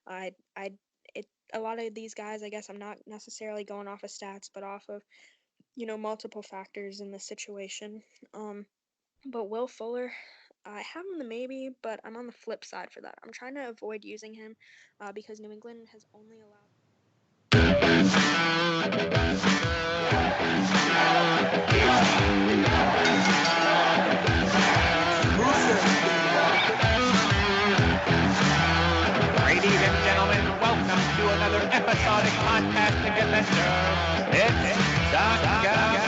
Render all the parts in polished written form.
I a lot of these guys, I guess I'm not necessarily going off of stats, but off of multiple factors in the situation. But Will Fuller, I have him the maybe, but I'm on the flip side for that. I'm trying to avoid using him because New England has only allowed. Ladies and gentlemen, welcome to another episodic podcasting adventure. It's Talkamania.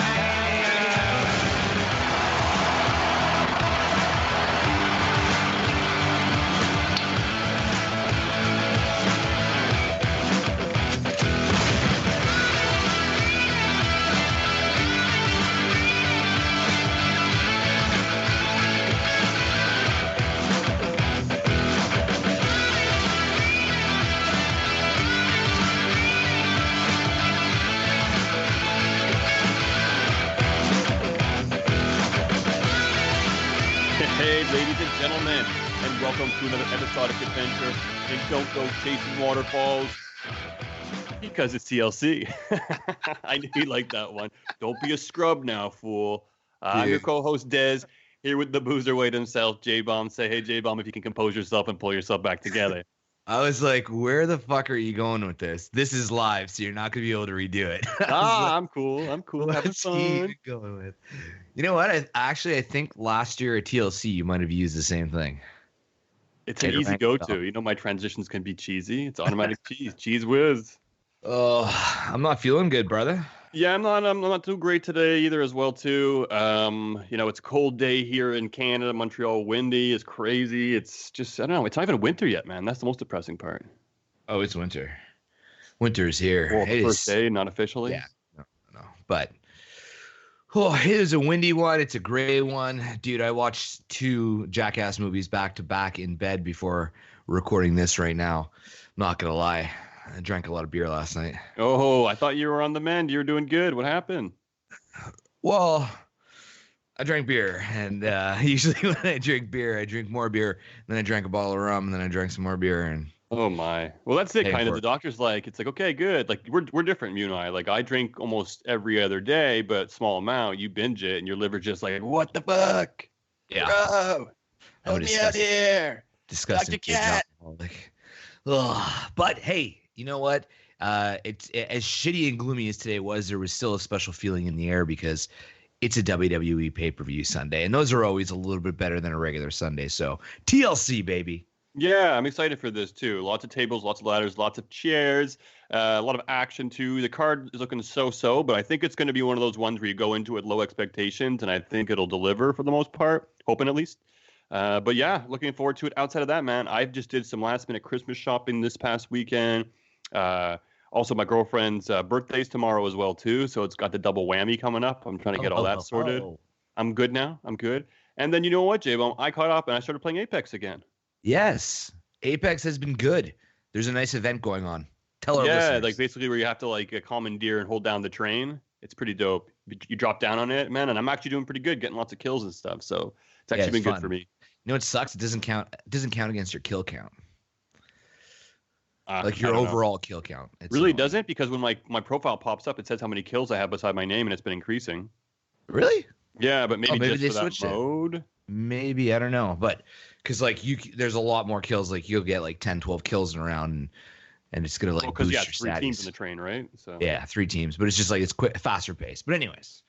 Hey, ladies and gentlemen, and welcome to another episodic adventure. And don't go chasing waterfalls because it's TLC. I knew you liked that one. Don't be a scrub now, fool. I'm your co-host, Dez, here with the boozerweight himself, J-Bomb. Say, hey, J-Bomb, if you can compose yourself and pull yourself back together. I was like, where the fuck are you going with this? This is live, so you're not going to be able to redo it. I'm cool. I'm cool. Having What's he fun. going with? You know what? I think last year at TLC, you might have used the same thing. It's an easy go-to. You know, my transitions can be cheesy. It's automatic cheese. Cheese whiz. Oh, I'm not feeling good, brother. Yeah, I'm not too great today either as well too. It's a cold day here in Canada, Montreal, windy, it's crazy. It's just, I don't know, it's not even winter yet, man. That's the most depressing part. Oh, it's winter. Winter's here. Well, the first day, not officially. Yeah, no. But it is a windy one. It's a gray one. Dude, I watched 2 Jackass movies back to back in bed before recording this right now. I'm not going to lie. I drank a lot of beer last night. Oh, I thought you were on the mend. You were doing good. What happened? Well, I drank beer, and usually when I drink beer, I drink more beer. Then I drank a bottle of rum, and then I drank some more beer. And oh my! Well, that's it. Kind of. The doctor's like, it's like, okay, good. Like we're different, you and I. Like I drink almost every other day, but small amount. You binge it, and your liver just like, what the fuck? Yeah. Bro, help me out here. Disgusting. Dr. Cat. But hey. You know what? It's as shitty and gloomy as today was. There was still a special feeling in the air because it's a WWE pay-per-view Sunday, and those are always a little bit better than a regular Sunday. So TLC, baby. Yeah, I'm excited for this too. Lots of tables, lots of ladders, lots of chairs, a lot of action too. The card is looking so-so, but I think it's going to be one of those ones where you go into it low expectations, and I think it'll deliver for the most part, hoping at least. But yeah, looking forward to it. Outside of that, man, I just did some last-minute Christmas shopping this past weekend. Also, my girlfriend's birthday's tomorrow as well too, so it's got the double whammy coming up. I'm trying to get all that sorted. I'm good now. I'm good. And then you know what, J-Bone? I caught up and I started playing Apex again. Yes, Apex has been good. There's a nice event going on. Tell our listeners. Yeah, like basically where you have to like commandeer and hold down the train. It's pretty dope. You drop down on it, man, and I'm actually doing pretty good, getting lots of kills and stuff. So it's actually been good for me. You know what sucks? It doesn't count. It doesn't count against your kill count. Like your overall kill count. It's really doesn't, because when my profile pops up, it says how many kills I have beside my name, and it's been increasing. Really? Yeah, but maybe they just for that switched mode. Maybe, I don't know, but because like there's a lot more kills. Like you'll get like 10, 12 kills in a round, and it's gonna like boost your stats. 3 teams in the train, right? So yeah, 3 teams, but it's just like it's faster pace. But anyways,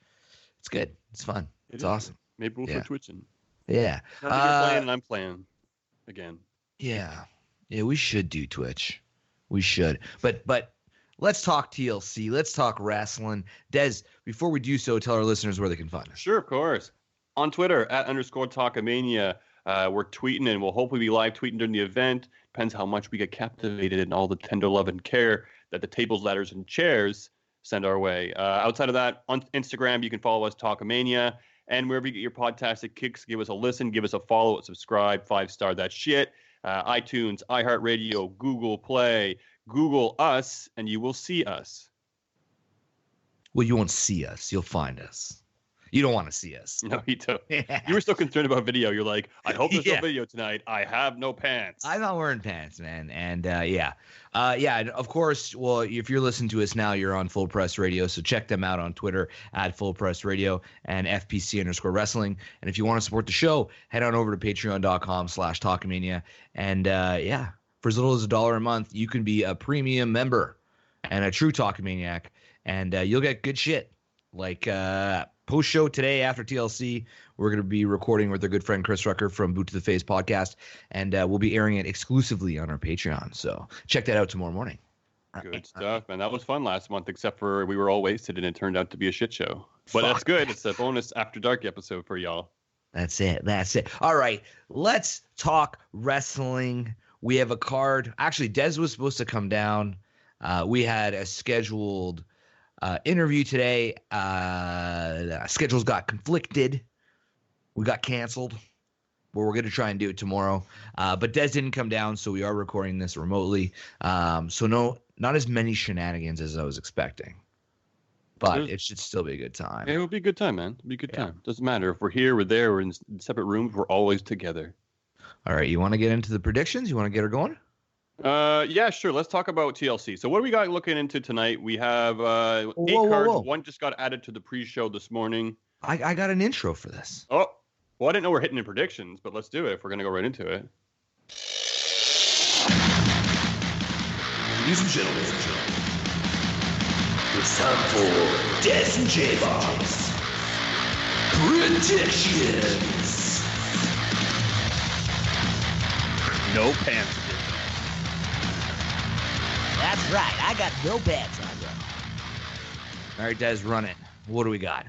it's good. It's fun. It's awesome. Maybe we'll start twitching. Yeah. Now that you're playing and I'm playing again. Yeah, we should do Twitch. We should. But let's talk TLC. Let's talk wrestling. Des, before we do so, tell our listeners where they can find us. Sure, of course. On Twitter, @_Talkamania. We're tweeting, and we'll hopefully be live tweeting during the event. Depends how much we get captivated in all the tender love and care that the tables, ladders, and chairs send our way. Outside of that, on Instagram, you can follow us, Talkamania. And wherever you get your podcastic kicks, give us a listen, give us a follow, subscribe, 5-star that shit. iTunes, iHeartRadio, Google Play, Google us, and you will see us. Well, you won't see us. You'll find us. You don't want to see us. No, you don't. You were so concerned about video. You're like, I hope there's Yeah. no video tonight. I have no pants. I'm not wearing pants, man. And yeah. And of course, well, if you're listening to us now, you're on Full Press Radio. So check them out on Twitter at Full Press Radio and FPC_wrestling. And if you want to support the show, head on over to patreon.com/Talkamania. And for as little as $1 a month, you can be a premium member and a true Talkamaniac. And you'll get good shit. Like post show today after TLC, we're going to be recording with our good friend Chris Rucker from Boot to the Face podcast, and we'll be airing it exclusively on our Patreon. So check that out tomorrow morning. Good stuff, man. That was fun last month, except for we were all wasted and it turned out to be a shit show. But that's good. It's a bonus After Dark episode for y'all. That's it. All right, let's talk wrestling. We have a card. Actually, Des was supposed to come down. We had a scheduled interview today. Schedules got conflicted. We got canceled, but we're going to try and do it tomorrow. But Des didn't come down, so we are recording this remotely. So not as many shenanigans as I was expecting, but it should still be a good time. It will be a good time, man. It'll be a good time. Doesn't matter if we're here, we're there, we're in separate rooms. We're always together. All right, you want to get into the predictions? You want to get her going? Yeah, sure. Let's talk about TLC. So what do we got looking into tonight? We have 8 cards. Whoa. One just got added to the pre-show this morning. I got an intro for this. Oh, well, I didn't know we're hitting in predictions, but let's do it if we're going to go right into it. Ladies and gentlemen, it's time for Des and J-Bob's predictions. No pants. That's right. I got no pants on. All right, Des, run it. What do we got?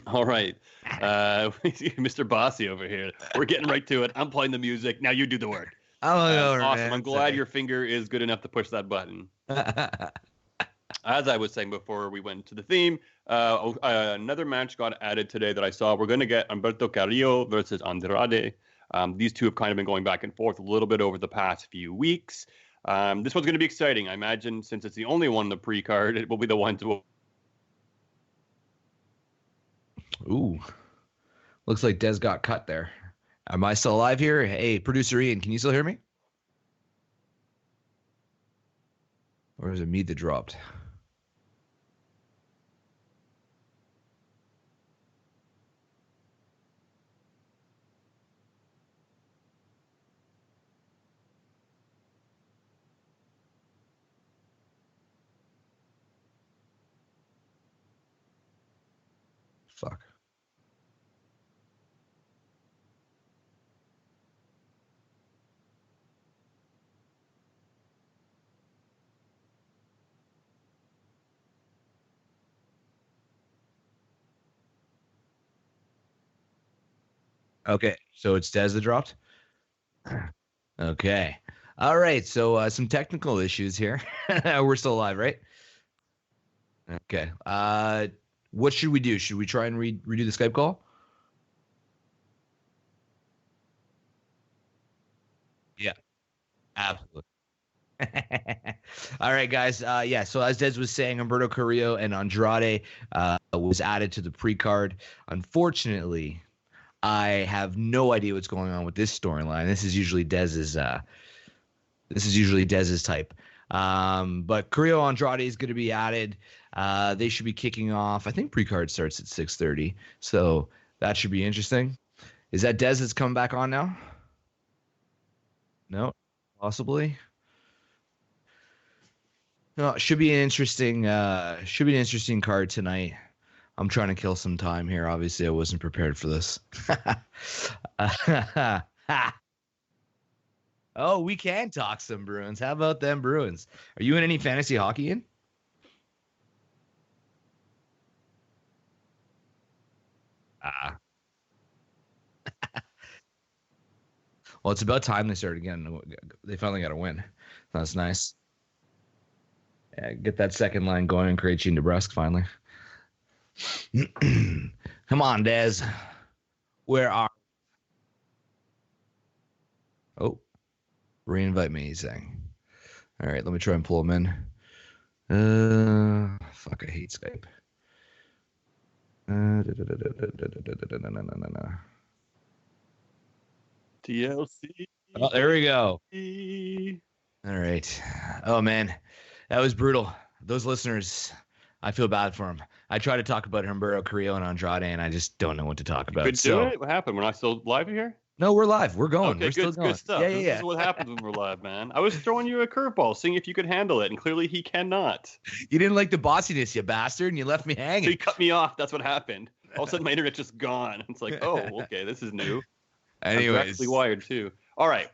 All right. Mr. Bossy over here. We're getting right to it. I'm playing the music. Now you do the work. Awesome. Man. I'm glad your finger is good enough to push that button. As I was saying before we went to the theme, another match got added today that I saw. We're going to get Humberto Carrillo versus Andrade. These two have kind of been going back and forth a little bit over the past few weeks. This one's going to be exciting. I imagine since it's the only one in the pre-card, it will be the one to... Ooh. Looks like Des got cut there. Am I still alive here? Hey, producer Ian, can you still hear me? Or is it me that dropped? Fuck. Okay, so it's Des that dropped? Okay. All right, so some technical issues here. We're still alive, right? Okay. What should we do? Should we try and redo the Skype call? Yeah, absolutely. All right, guys. So as Des was saying, Humberto Carrillo and Andrade was added to the pre-card. Unfortunately, I have no idea what's going on with this storyline. This is usually Dez's type. But Carrillo Andrade is going to be added. They should be kicking off. I think pre-card starts at 6:30, so that should be interesting. Is that Dez that's coming back on now? No, possibly. No, it should be an interesting card tonight. I'm trying to kill some time here. Obviously, I wasn't prepared for this. Oh, we can talk some Bruins. How about them Bruins? Are you in any fantasy hockey in? Well, it's about time they started again. They finally got a win. That's nice. Yeah, get that second line going in Krejci, Nebraska finally. Come on, Dez. Where are... Oh, reinvite me, he's saying. All right, let me try and pull him in. Fuck, I hate Skype. TLC. Oh, there we go. All right. Oh man, that was brutal. Those listeners, I feel bad for them. I try to talk about Humberto Carrillo and Andrade, and I just don't know what to talk about. Couldn't do it? What happened? We're not still live here? No, we're live. We're going. Okay, We're still good, going. good stuff. Yeah, This is what happens when we're live, man. I was throwing you a curveball, seeing if you could handle it, and clearly he cannot. You didn't like the bossiness, you bastard, and you left me hanging. So he cut me off. That's what happened. All of a sudden, my internet's just gone. It's like, oh, okay, this is new. I'm Anyways, directly wired too. All right.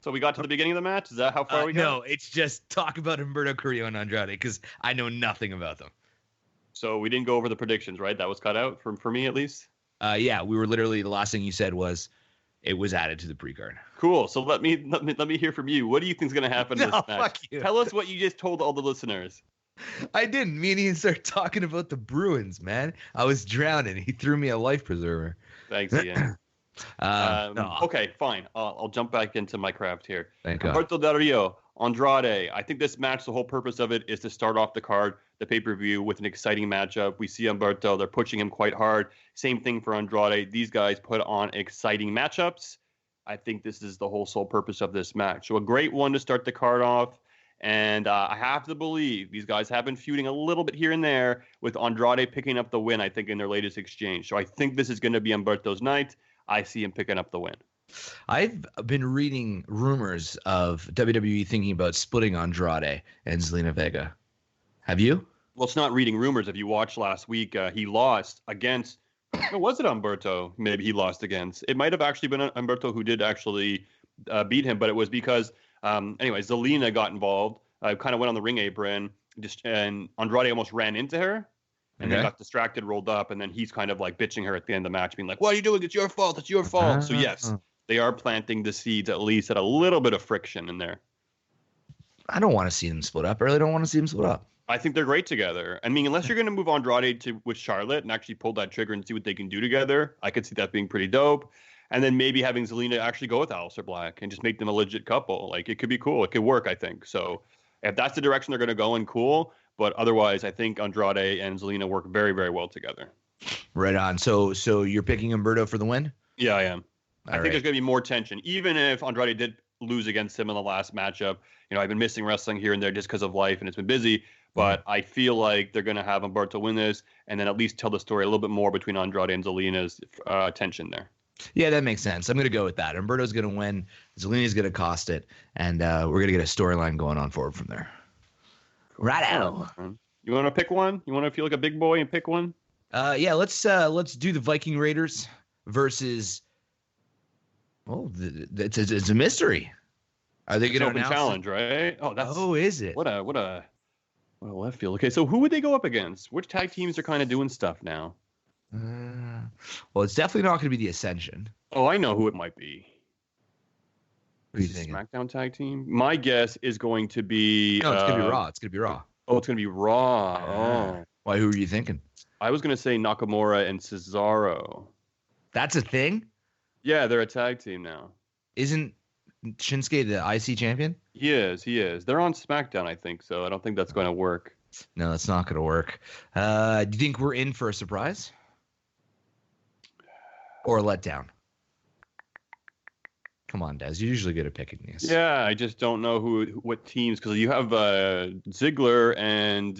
So we got to the beginning of the match. Is that how far we got? no, it's just talk about Humberto Carrillo and Andrade because I know nothing about them. So we didn't go over the predictions, right? That was cut out for me at least. Yeah, we were literally the last thing you said was it was added to the pre-card. Cool. So let me hear from you. What do you think is going to happen in this match? Fuck you. Tell us what you just told all the listeners. I didn't. Me and Ian started talking about the Bruins, man. I was drowning. He threw me a life preserver. Thanks, Ian. No. Okay, fine. I'll jump back into my craft here. Thank God. Alberto Del Rio, Andrade. I think this match, the whole purpose of it is to start off the card, the pay-per-view, with an exciting matchup. We see Alberto. They're pushing him quite hard. Same thing for Andrade. These guys put on exciting matchups. I think this is the whole sole purpose of this match. So a great one to start the card off. And I have to believe these guys have been feuding a little bit here and there with Andrade picking up the win, I think, in their latest exchange. So I think this is going to be Humberto's night. I see him picking up the win. I've been reading rumors of WWE thinking about splitting Andrade and Zelina Vega. Have you? Well, it's not reading rumors. If you watched last week, he lost against, or was it Humberto? Maybe he lost against. It might have actually been Humberto who did actually beat him, but it was because, anyway, Zelina got involved, kind of went on the ring apron, and Andrade almost ran into her. And then got distracted, rolled up, and then he's kind of like bitching her at the end of the match, being like, "What are you doing? It's your fault. It's your fault." So yes, they are planting the seeds, at least at a little bit of friction in there. I don't want to see them split up. I really don't want to see them split up. I think they're great together. I mean, unless you're going to move Andrade with Charlotte and actually pull that trigger and see what they can do together, I could see that being pretty dope. And then maybe having Zelina actually go with Aleister Black and just make them a legit couple. Like, it could be cool. It could work, I think. So if that's the direction they're going to go in, cool. But otherwise, I think Andrade and Zelina work very, very well together. Right on. So you're picking Humberto for the win? Yeah, I am. I think right. there's going to be more tension. Even if Andrade did lose against him in the last matchup, I've been missing wrestling here and there just because of life and it's been busy. But I feel like they're going to have Humberto win this and then at least tell the story a little bit more between Andrade and Zelina's tension there. Yeah, that makes sense. I'm going to go with that. Humberto's going to win. Zelina's going to cost it. And we're going to get a storyline going on forward from there. Righto. You want to pick one? You want to feel like a big boy and pick one? Yeah, let's do the Viking Raiders versus. Oh, it's a mystery. Are they going to announce challenge, right? Oh, that's. Oh, is it? What a left field. Okay, so who would they go up against? Which tag teams are kind of doing stuff now? Well, it's definitely not going to be the Ascension. Oh, I know who it might be. What are you thinking? SmackDown tag team. My guess is going to be. No, it's going to be Raw. It's going to be Raw. Oh, it's going to be Raw. Oh. Why? Who are you thinking? I was going to say Nakamura and Cesaro. That's a thing? Yeah, they're a tag team now. Isn't Shinsuke the IC champion? He is. They're on SmackDown, I think, so I don't think that's going to work. No, it's not going to work. Do you think we're in for a surprise? Or a letdown? Come on, Des. You're usually good at picking these. Yeah, I just don't know what teams, because you have Ziggler and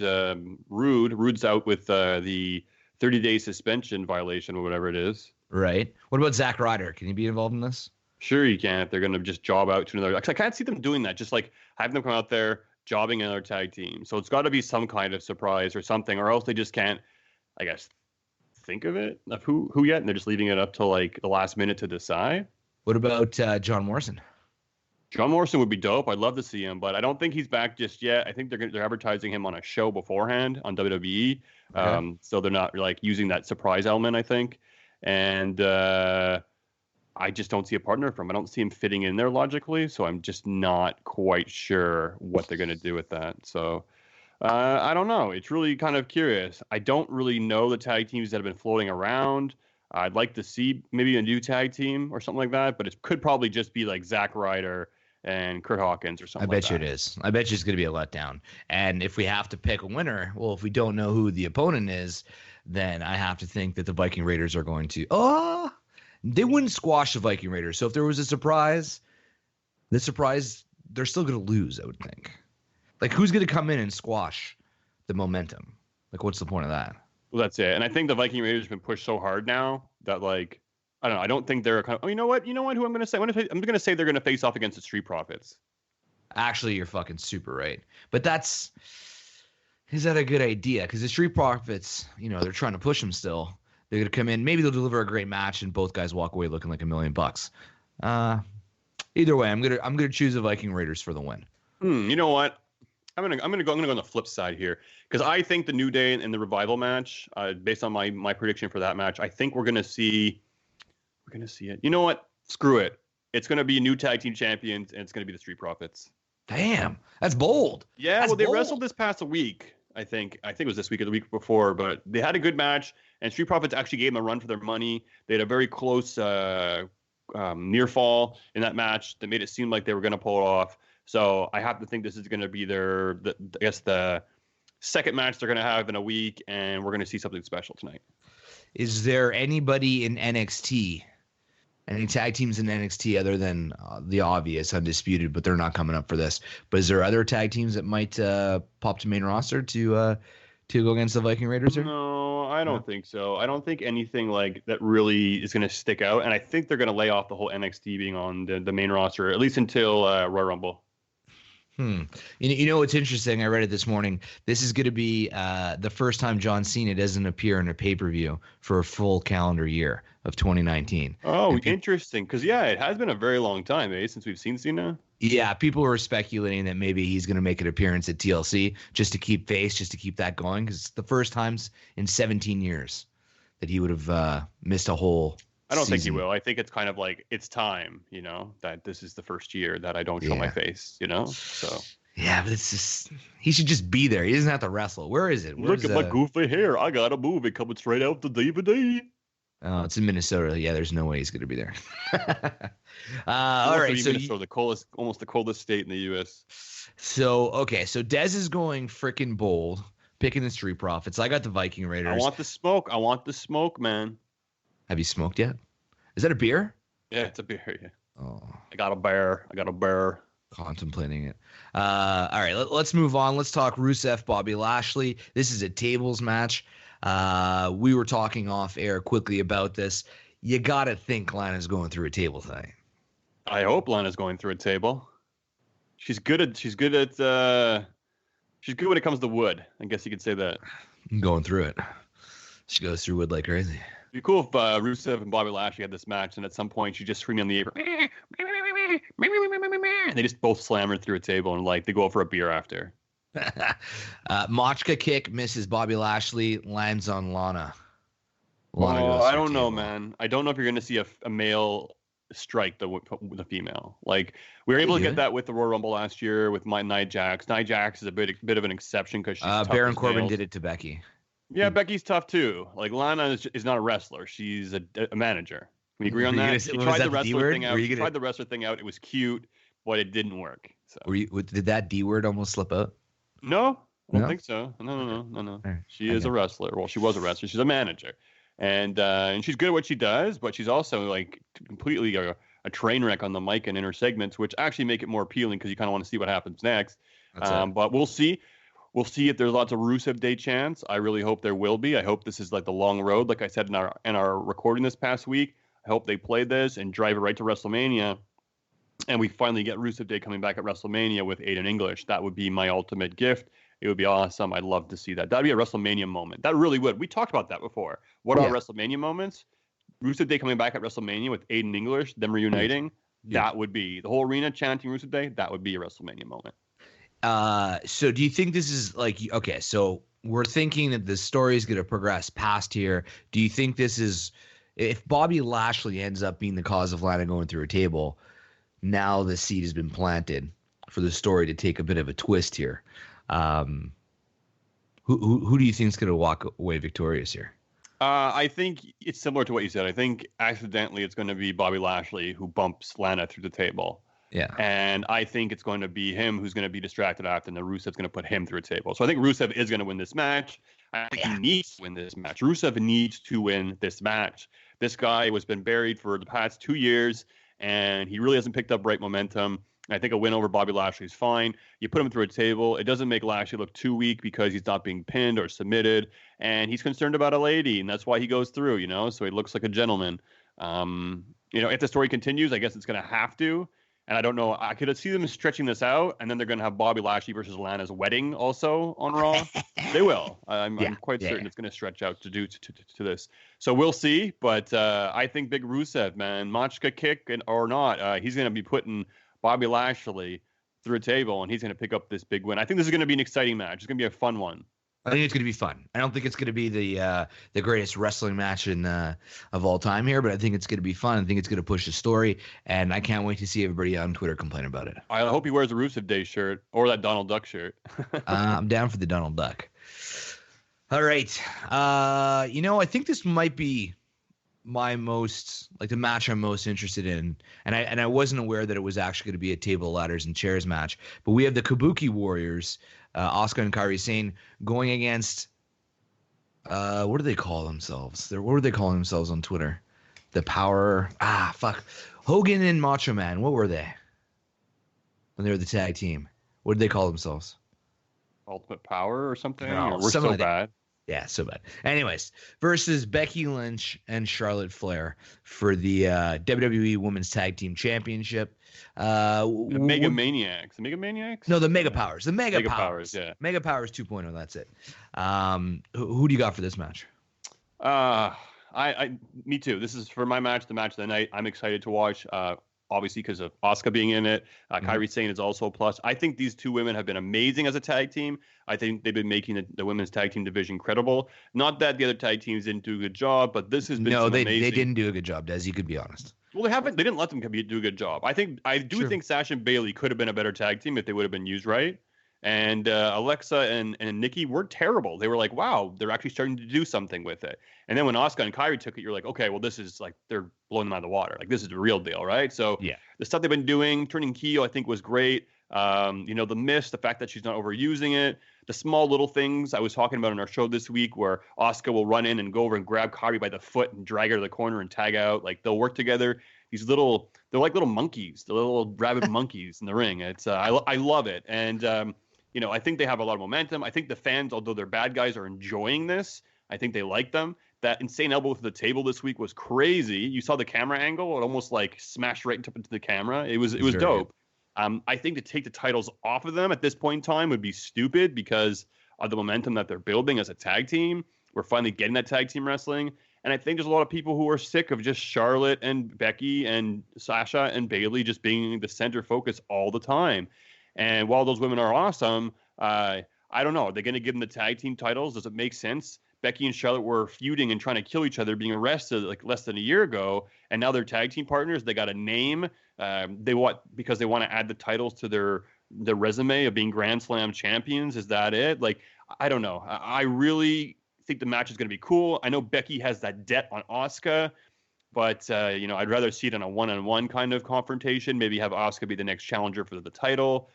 Rude. Rude's out with the 30-day suspension violation or whatever it is. Right. What about Zack Ryder? Can he be involved in this? Sure you can if they're going to just job out to another. I can't see them doing that, just like having them come out there, jobbing another tag team. So it's got to be some kind of surprise or something, or else they just can't, I guess, think of it, of who yet, and they're just leaving it up to like the last minute to decide. What about John Morrison? John Morrison would be dope. I'd love to see him, but I don't think he's back just yet. I think they're advertising him on a show beforehand on WWE, so they're not like using that surprise element, I think. And I just don't see a partner for him. I don't see him fitting in there logically, so I'm just not quite sure what they're going to do with that. So I don't know. It's really kind of curious. I don't really know the tag teams that have been floating around. I'd like to see maybe a new tag team or something like that, but it could probably just be like Zack Ryder and Kurt Hawkins or something. I bet you it is. I bet you it's going to be a letdown. And if we have to pick a winner, well, if we don't know who the opponent is, then I have to think that the Viking Raiders are going to. They wouldn't squash the Viking Raiders. So if there was a surprise, they're still going to lose, I would think. Like, who's going to come in and squash the momentum? Like, what's the point of that? Well, that's it. And I think the Viking Raiders have been pushed so hard now that, like, I don't know. I don't think they're kind of. Oh, you know what? Who I'm going to say? I'm going to say they're going to face off against the Street Profits. Actually, you're fucking super right. But is that a good idea? Because the Street Profits, they're trying to push them still. They're going to come in. Maybe they'll deliver a great match, and both guys walk away looking like $1 million. Either way, I'm gonna choose the Viking Raiders for the win. You know what? I'm gonna go on the flip side here because I think the New Day and the Revival match, based on my prediction for that match, I think we're gonna see it. You know what? Screw it. It's gonna be new tag team champions, and it's gonna be the Street Profits. Damn, that's bold. Yeah, that's they bold. wrestled this past week. I think it was this week or the week before, but they had a good match, and Street Profits actually gave them a run for their money. They had a very close near fall in that match that made it seem like they were going to pull it off. So I have to think this is going to be the second match they're going to have in a week, and we're going to see something special tonight. Is there anybody in NXT, any tag teams in NXT other than the obvious Undisputed, but they're not coming up for this? But is there other tag teams that might pop to main roster to go against the Viking Raiders here? No, I don't think so. I don't think anything like that really is going to stick out, and I think they're going to lay off the whole NXT being on the main roster at least until Royal Rumble. You know what's interesting? I read it this morning. This is going to be the first time John Cena doesn't appear in a pay-per-view for a full calendar year of 2019. Oh, interesting. Because, it has been a very long time, since we've seen Cena. Yeah, people were speculating that maybe he's going to make an appearance at TLC just to keep that going, because it's the first times in 17 years that he would have missed a whole I don't think he season. will. I think it's kind of like it's time, that this is the first year that I don't show my face, So yeah, but it's just he should just be there. He doesn't have to wrestle. Where is it? Look at my goofy hair. I got a movie coming straight out the DVD. Oh, it's in Minnesota. Yeah, there's no way he's going to be there. All right, so Minnesota, almost the coldest state in the U.S. So Dez is going freaking bold, picking the Street Profits. I got the Viking Raiders. I want the smoke, man. Have you smoked yet? Is that a beer? Yeah, it's a beer. Yeah. Oh, I got a bear. Contemplating it. All right, let's move on. Let's talk Rusev, Bobby Lashley. This is a tables match. We were talking off air quickly about this. You got to think Lana's going through a table tonight. I hope Lana's going through a table. She's good when it comes to wood. I guess you could say that. I'm going through it. She goes through wood like crazy. It'd be cool if Rusev and Bobby Lashley had this match, and at some point she just screamed on the apron, and they just both slam her through a table, and they go out for a beer after. Machka kick misses Bobby Lashley, lands on Lana. I don't know, man. I don't know if you're going to see a male strike the female. We were able to get that with the Royal Rumble last year with Nia Jax. Nia Jax is a bit of an exception because she's tough Baron as Corbin nails. did it to Becky. Yeah, Becky's tough too. Lana is not a wrestler; she's a manager. Can we agree on that? She tried the wrestler thing out. She tried the wrestler thing out. It was cute, but it didn't work. So. Did that D word almost slip out? No, I don't think so. No. She is a wrestler. Well, she was a wrestler. She's a manager, and she's good at what she does. But she's also completely a train wreck on the mic and in her segments, which actually make it more appealing because you kind of want to see what happens next. But we'll see. We'll see if there's lots of Rusev Day chants. I really hope there will be. I hope this is the long road, like I said in our recording this past week. I hope they play this and drive it right to WrestleMania, and we finally get Rusev Day coming back at WrestleMania with Aiden English. That would be my ultimate gift. It would be awesome. I'd love to see that. That'd be a WrestleMania moment. That really would. We talked about that before. What are WrestleMania moments? Rusev Day coming back at WrestleMania with Aiden English, them reuniting. That would be the whole arena chanting Rusev Day. That would be a WrestleMania moment. So do you think this is okay, so we're thinking that the story is going to progress past here. Do you think this is, if Bobby Lashley ends up being the cause of Lana going through a table, now the seed has been planted for the story to take a bit of a twist here? Who do you think is going to walk away victorious here? I think it's similar to what you said. I think accidentally it's going to be Bobby Lashley who bumps Lana through the table. Yeah. And I think it's going to be him who's going to be distracted after, and then Rusev's going to put him through a table. So I think Rusev is going to win this match. I think he needs to win this match. Rusev needs to win this match. This guy has been buried for the past 2 years, and he really hasn't picked up right momentum. I think a win over Bobby Lashley is fine. You put him through a table. It doesn't make Lashley look too weak because he's not being pinned or submitted, and he's concerned about a lady, and that's why he goes through, so he looks like a gentleman. If the story continues, I guess it's going to have to. And I don't know. I could see them stretching this out, and then they're going to have Bobby Lashley versus Lana's wedding also on Raw. They will. I'm quite certain it's going to stretch out to do to this. So we'll see. But I think Big Rusev, man, Machka kick or not, he's going to be putting Bobby Lashley through a table, and he's going to pick up this big win. I think this is going to be an exciting match. It's going to be a fun one. I think it's going to be fun. I don't think it's going to be the greatest wrestling match of all time here, but I think it's going to be fun. I think it's going to push the story, and I can't wait to see everybody on Twitter complain about it. I hope he wears a Rusev Day shirt or that Donald Duck shirt. I'm down for the Donald Duck. All right. I think this might be the match I'm most interested in, and I wasn't aware that it was actually going to be a table, ladders, and chairs match. But we have the Kabuki Warriors, Asuka and Kairi Sane, going against what do they call themselves? What were they calling themselves on Twitter? The Power. Hogan and Macho Man. What were they when they were the tag team? What did they call themselves? Ultimate Power or something? No, we're so bad. Yeah, so bad. Anyways, versus Becky Lynch and Charlotte Flair for the WWE Women's Tag Team Championship. The Mega Maniacs. The Mega Maniacs? No, the Mega Powers. The Mega Powers. Yeah. Mega Powers 2.0. That's it. Who do you got for this match? Me too. This is for my match, the match of the night. I'm excited to watch. Obviously, because of Asuka being in it. Kairi Sane is also a plus. I think these two women have been amazing as a tag team. I think they've been making the women's tag team division credible. Not that the other tag teams didn't do a good job, but this has been amazing. They didn't do a good job, Des. You could be honest. Well, they haven't. They didn't let them do a good job. I think think Sasha and Bayley could have been a better tag team if they would have been used right. And Alexa and Nikki were terrible. They were like, wow, they're actually starting to do something with it. And then when Asuka and Kairi took it, you're like, okay, well, this is like they're blowing them out of the water. Like, this is the real deal, right? So the stuff they've been doing, turning heel, I think was great. The mist, the fact that she's not overusing it, the small little things I was talking about in our show this week where Asuka will run in and go over and grab Kairi by the foot and drag her to the corner and tag out. Like, they'll work together. They're like little monkeys, the little rabid monkeys in the ring. It's I love it. And I think they have a lot of momentum. I think the fans, although they're bad guys, are enjoying this. I think they like them. That insane elbow to the table this week was crazy. You saw the camera angle; it almost like smashed right into the camera. It was dope. I think to take the titles off of them at this point in time would be stupid because of the momentum that they're building as a tag team. We're finally getting that tag team wrestling, and I think there's a lot of people who are sick of just Charlotte and Becky and Sasha and Bayley just being the center focus all the time. And while those women are awesome, I don't know. Are they going to give them the tag team titles? Does it make sense? Becky and Charlotte were feuding and trying to kill each other, being arrested like less than a year ago, and now they're tag team partners. They got a name. Because they want to add the titles to their resume of being Grand Slam champions. Is that it? Like, I don't know. I really think the match is going to be cool. I know Becky has that debt on Asuka. But, I'd rather see it on a one-on-one kind of confrontation. Maybe have Asuka be the next challenger for the title.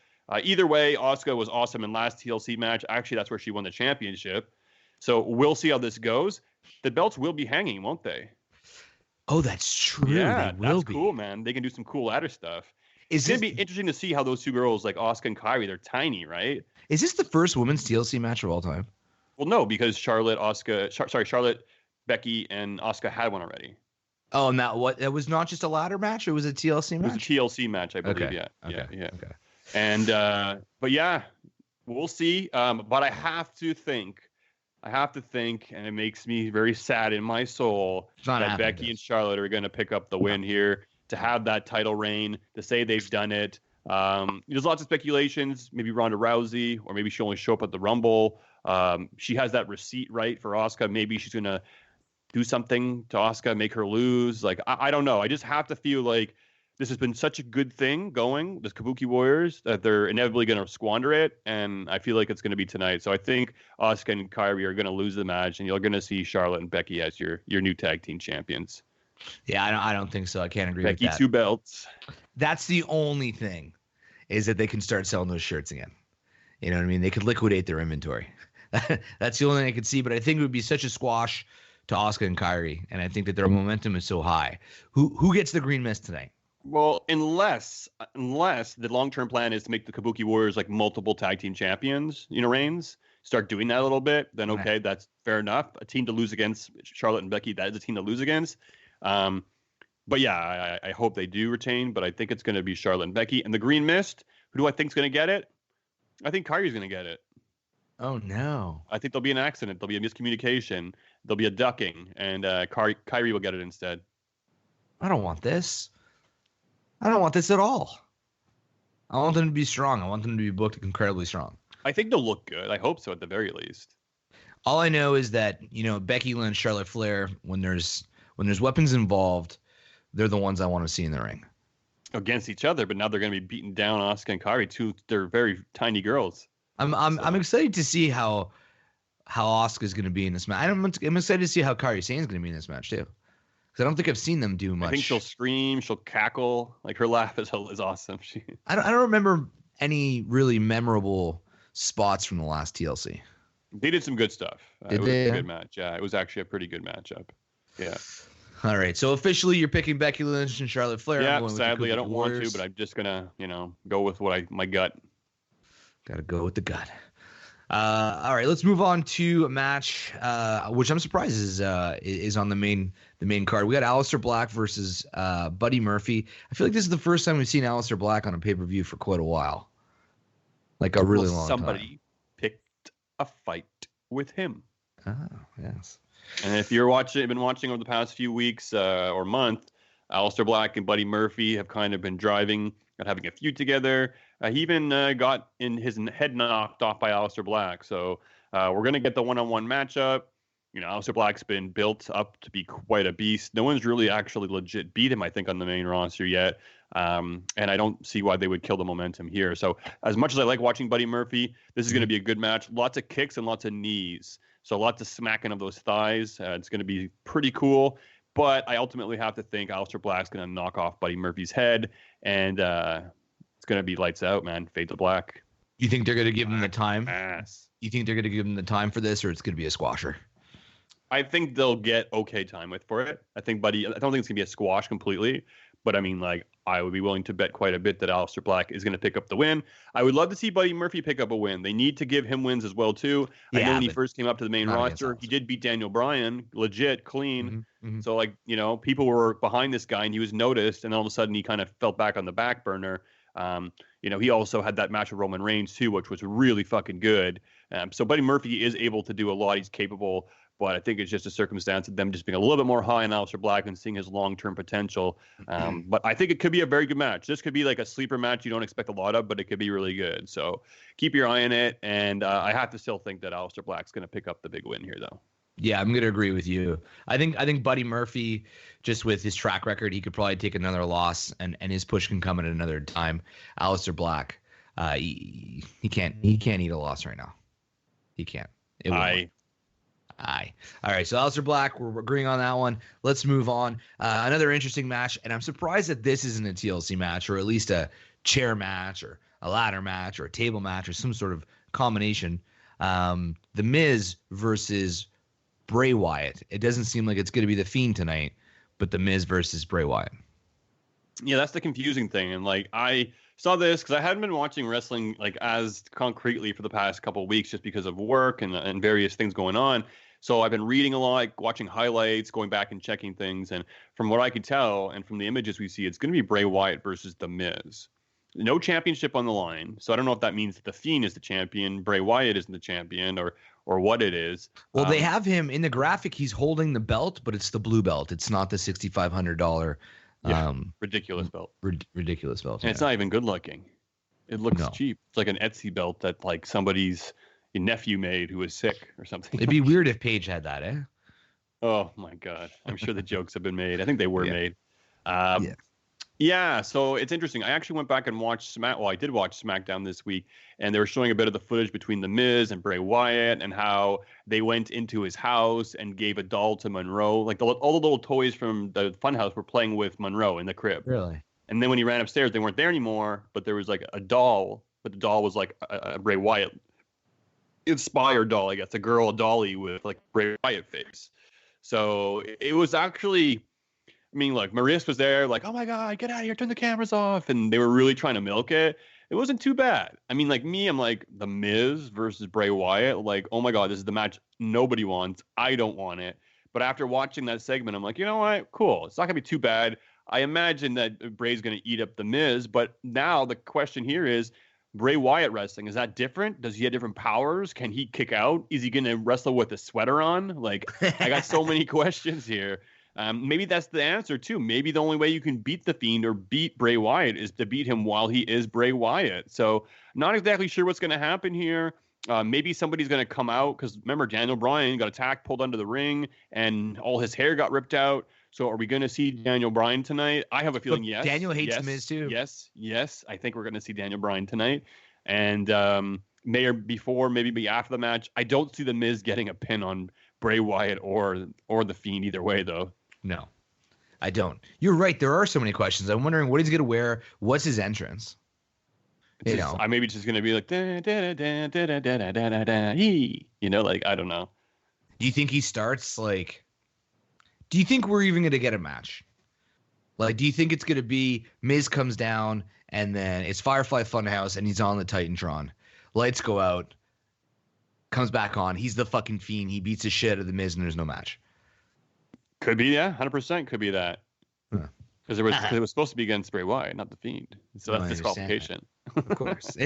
Either way, Asuka was awesome in last TLC match. Actually, that's where she won the championship. So we'll see how this goes. The belts will be hanging, won't they? Oh, that's true. Yeah, they will that's be. Cool, man. They can do some cool ladder stuff. It's going to be interesting to see how those two girls, like Asuka and Kairi, they're tiny, right? Is this the first women's TLC match of all time? Well, no, because Charlotte, Becky, and Asuka had one already. Oh, and that was not just a ladder match? It was a TLC match? It was a TLC match, I believe. Okay. Yeah. Okay. And, but yeah, we'll see. But I have to think, and it makes me very sad in my soul that Becky and Charlotte are going to pick up the win here to have that title reign, to say they've done it. There's lots of speculations. Maybe Ronda Rousey, or maybe she'll only show up at the Rumble. She has that receipt right for Asuka. Maybe she's going to do something to Asuka, make her lose. Like, I don't know. I just have to feel like this has been such a good thing going, this Kabuki Warriors, that they're inevitably going to squander it. And I feel like it's going to be tonight. So I think Asuka and Kairi are going to lose the match, and you're going to see Charlotte and Becky as your new tag team champions. Yeah, I don't think so. I can't agree with that. Becky 2 belts. That's the only thing, is that they can start selling those shirts again. You know what I mean? They could liquidate their inventory. That's the only thing I could see. But I think it would be such a squash to Asuka and Kyrie, and I think that their momentum is so high. Who gets the green mist tonight? Well, unless the long-term plan is to make the Kabuki Warriors like multiple tag team champions, reigns, start doing that a little bit, then okay, that's fair enough. A team to lose against Charlotte and Becky, that is a team to lose against. But yeah, I hope they do retain, but I think it's going to be Charlotte and Becky. And the green mist, who do I think is going to get it? I think Kyrie's going to get it. Oh, no. I think there'll be an accident. There'll be a miscommunication. There'll be a ducking, and Kyrie will get it instead. I don't want this. I don't want this at all. I want them to be strong. I want them to be booked incredibly strong. I think they'll look good. I hope so at the very least. All I know is that, Becky Lynch, Charlotte Flair, when there's weapons involved, they're the ones I want to see in the ring. Against each other, but now they're going to be beating down Asuka and Kyrie too. They're very tiny girls. I'm excited to see how Asuka is going to be in this match. I'm excited to see how Kairi Sane's going to be in this match too, because I don't think I've seen them do much. I think she'll scream, she'll cackle, like her laugh is awesome. I don't remember any really memorable spots from the last TLC. They did some good stuff. Did it was they? a good match. Yeah, it was actually a pretty good matchup. Yeah. All right, so officially you're picking Becky Lynch and Charlotte Flair. Yeah, sadly I don't want to, but I'm just gonna, go with my gut. Got to go with the gut. All right, let's move on to a match, which I'm surprised is on the main card. We got Aleister Black versus Buddy Murphy. I feel like this is the first time we've seen Aleister Black on a pay-per-view for quite a while, like a really long time. Somebody picked a fight with him. Oh, yes. And if you're been watching over the past few weeks or month, Aleister Black and Buddy Murphy have kind of been driving and having a feud together. He even got his head knocked off by Aleister Black. So we're going to get the one-on-one matchup. Aleister Black's been built up to be quite a beast. No one's really actually legit beat him, I think, on the main roster yet. And I don't see why they would kill the momentum here. So as much as I like watching Buddy Murphy, this is going to be a good match. Lots of kicks and lots of knees. So lots of smacking of those thighs. It's going to be pretty cool. But I ultimately have to think Aleister Black's going to knock off Buddy Murphy's head. And it's going to be lights out, man. Fade to black. You think they're going to give him the time? Ass. You think they're going to give him the time for this, or it's going to be a squasher? I think they'll get okay time for it. I don't think it's going to be a squash completely. But I mean, I would be willing to bet quite a bit that Aleister Black is going to pick up the win. I would love to see Buddy Murphy pick up a win. They need to give him wins as well, too. I know when he first came up to the main roster, he did beat Daniel Bryan, legit, clean. Mm-hmm. So, people were behind this guy, and he was noticed, and all of a sudden he kind of fell back on the back burner. He also had that match with Roman Reigns, too, which was really fucking good. So Buddy Murphy is able to do a lot. He's capable. But I think it's just a circumstance of them just being a little bit more high on Aleister Black and seeing his long-term potential. But I think it could be a very good match. This could be like a sleeper match you don't expect a lot of, but it could be really good. So keep your eye on it. And I have to still think that Aleister Black's going to pick up the big win here, though. Yeah, I'm going to agree with you. I think Buddy Murphy, just with his track record, he could probably take another loss, and his push can come at another time. Aleister Black, he can't eat a loss right now. He can't. Aye. All right, so Aleister Black, we're agreeing on that one. Let's move on. Another interesting match, and I'm surprised that this isn't a TLC match, or at least a chair match, or a ladder match, or a table match, or some sort of combination. The Miz versus Bray Wyatt. It doesn't seem like it's going to be The Fiend tonight, but The Miz versus Bray Wyatt. Yeah, that's the confusing thing. And I saw this because I hadn't been watching wrestling as concretely for the past couple of weeks just because of work and various things going on. So I've been reading a lot, watching highlights, going back and checking things. And from what I could tell, and from the images we see, it's going to be Bray Wyatt versus The Miz. No championship on the line. So I don't know if that means that The Fiend is the champion, Bray Wyatt isn't the champion, or what it is. Well, they have him in the graphic. He's holding the belt, but it's the blue belt. It's not the $6,500. Ridiculous belt. Ridiculous belt. And it's not even good looking. It looks cheap. It's like an Etsy belt that somebody's nephew made who was sick or something. It'd be weird if Paige had that, eh? Oh my God. I'm sure the jokes have been made. I think they were made. Yeah. Yeah, so it's interesting. I actually went back and watched I did watch SmackDown this week, and they were showing a bit of the footage between The Miz and Bray Wyatt and how they went into his house and gave a doll to Monroe. All the little toys from the Funhouse were playing with Monroe in the crib. Really? And then when he ran upstairs, they weren't there anymore, but there was a doll, but the doll was a Bray Wyatt inspired doll, I guess, a girl dolly with like Bray Wyatt face. So it was actually, I mean, look, Maurice was there, like, oh my God, get out of here, turn the cameras off. And they were really trying to milk it. It wasn't too bad. I mean, like me, I'm like, The Miz versus Bray Wyatt. Like, oh my God, this is the match nobody wants. I don't want it. But after watching that segment, I'm like, you know what? Cool. It's not going to be too bad. I imagine that Bray's going to eat up The Miz. But now the question here is, Bray Wyatt wrestling, is that different? Does he have different powers? Can he kick out? Is he going to wrestle with a sweater on? Like, I got so many questions here. Maybe that's the answer, too. Maybe the only way you can beat The Fiend or beat Bray Wyatt is to beat him while he is Bray Wyatt. So not exactly sure what's going to happen here. Maybe somebody's going to come out because remember, Daniel Bryan got attacked, pulled under the ring, and all his hair got ripped out. So are we going to see Daniel Bryan tonight? I have a feeling yes. Daniel hates yes, The Miz too. Yes. I think we're going to see Daniel Bryan tonight. And maybe after the match. I don't see The Miz getting a pin on Bray Wyatt or The Fiend either way, though. No, I don't. You're right. There are so many questions. I'm wondering what he's going to wear. What's his entrance? I maybe it's just going to be like, da, da, da, da, da, da, da, da, da, he. Like, I don't know. Do you think he starts like, do you think we're even going to get a match? Like, do you think it's going to be Miz comes down and then it's Firefly Funhouse and he's on the Titantron. Lights go out, comes back on. He's the fucking Fiend. He beats the shit out of The Miz and there's no match. Could be, yeah, 100% could be that. Because it was supposed to be against Bray Wyatt, not The Fiend. So that's disqualification. Of course.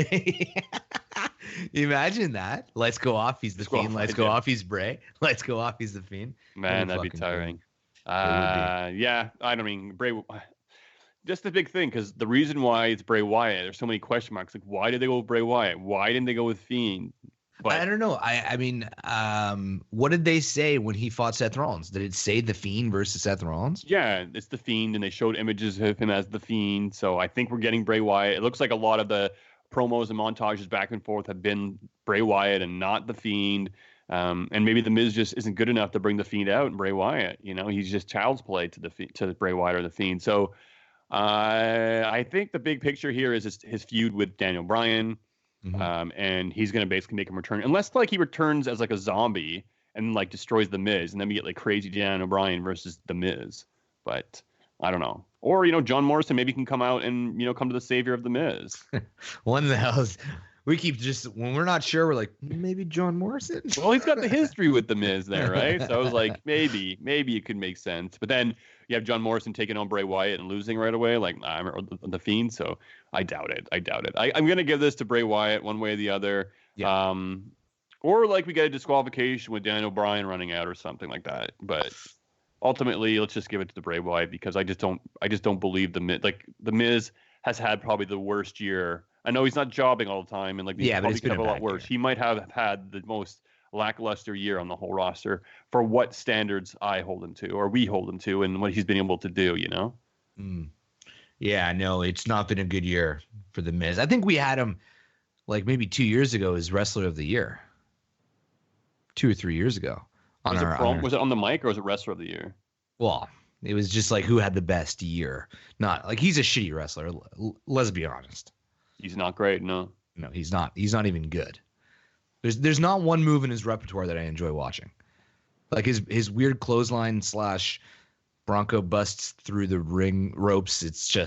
Imagine that. Lights go off, he's the Fiend. Lights go off, he's Bray. Lights go off, he's the Fiend. Man, that'd be tiring. Yeah, I don't mean Bray. Just the big thing, because the reason why it's Bray Wyatt, there's so many question marks. Like, why did they go with Bray Wyatt? Why didn't they go with Fiend? But I don't know. I mean, what did they say when he fought Seth Rollins? Did it say The Fiend versus Seth Rollins? Yeah, it's The Fiend, and they showed images of him as The Fiend. So I think we're getting Bray Wyatt. It looks like a lot of the promos and montages back and forth have been Bray Wyatt and not The Fiend. And maybe The Miz just isn't good enough to bring The Fiend out and Bray Wyatt. He's just child's play to Bray Wyatt or The Fiend. So I think the big picture here is his feud with Daniel Bryan. Mm-hmm. And he's going to basically make him return. Unless like he returns as like a zombie and like destroys The Miz. And then we get like crazy Daniel Bryan versus The Miz. But I don't know. Or, John Morrison maybe can come out and, come to the savior of The Miz. One of the hells. We keep when we're not sure, we're like, maybe John Morrison? Well, he's got the history with The Miz there, right? So I was like, maybe it could make sense. But then you have John Morrison taking on Bray Wyatt and losing right away, like or the Fiend. So I doubt it. I'm going to give this to Bray Wyatt one way or the other. Yeah. Or like we get a disqualification with Daniel Bryan running out or something like that. But ultimately, let's just give it to the Bray Wyatt because I just don't believe The Miz. Like The Miz has had probably the worst year. I know he's not jobbing all the time, and like but he's been a lot worse. Year. He might have had the most lackluster year on the whole roster for what standards I hold him to, or we hold him to, and what he's been able to do. Yeah, no, it's not been a good year for The Miz. I think we had him like maybe 2 years ago as Wrestler of the Year. 2 or 3 years ago. Was it on the mic or was it Wrestler of the Year? Well, it was just like who had the best year. Not like he's a shitty wrestler. Let's be honest. He's not great, no. No, he's not. He's not even good. There's not one move in his repertoire that I enjoy watching. Like his weird clothesline / Bronco busts through the ring ropes. It's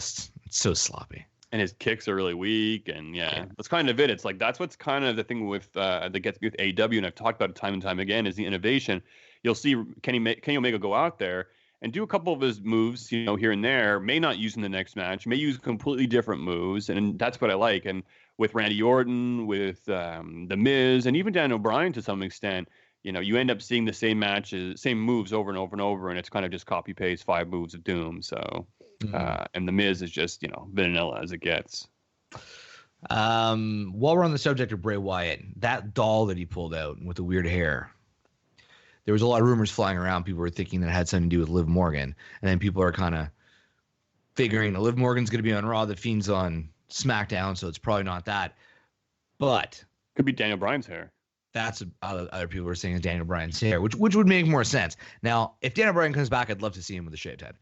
so sloppy. And his kicks are really weak, and yeah, that's kind of it. It's like that's what's kind of the thing with that gets with AEW, and I've talked about it time and time again, is the innovation. You'll see Kenny Omega go out there and do a couple of his moves, here and there, may not use in the next match, may use completely different moves, and that's what I like. And with Randy Orton, with The Miz, and even Daniel Bryan to some extent, you end up seeing the same matches, same moves over and over and over, and it's kind of just copy-paste 5 moves of doom. So, and The Miz is just, vanilla as it gets. While we're on the subject of Bray Wyatt, that doll that he pulled out with the weird hair, there was a lot of rumors flying around. People were thinking that it had something to do with Liv Morgan. And then people are kind of figuring that Liv Morgan's going to be on Raw, the Fiend's on SmackDown, so it's probably not that. But could be Daniel Bryan's hair. That's other people were saying is Daniel Bryan's hair, which would make more sense. Now, if Daniel Bryan comes back, I'd love to see him with a shaved head.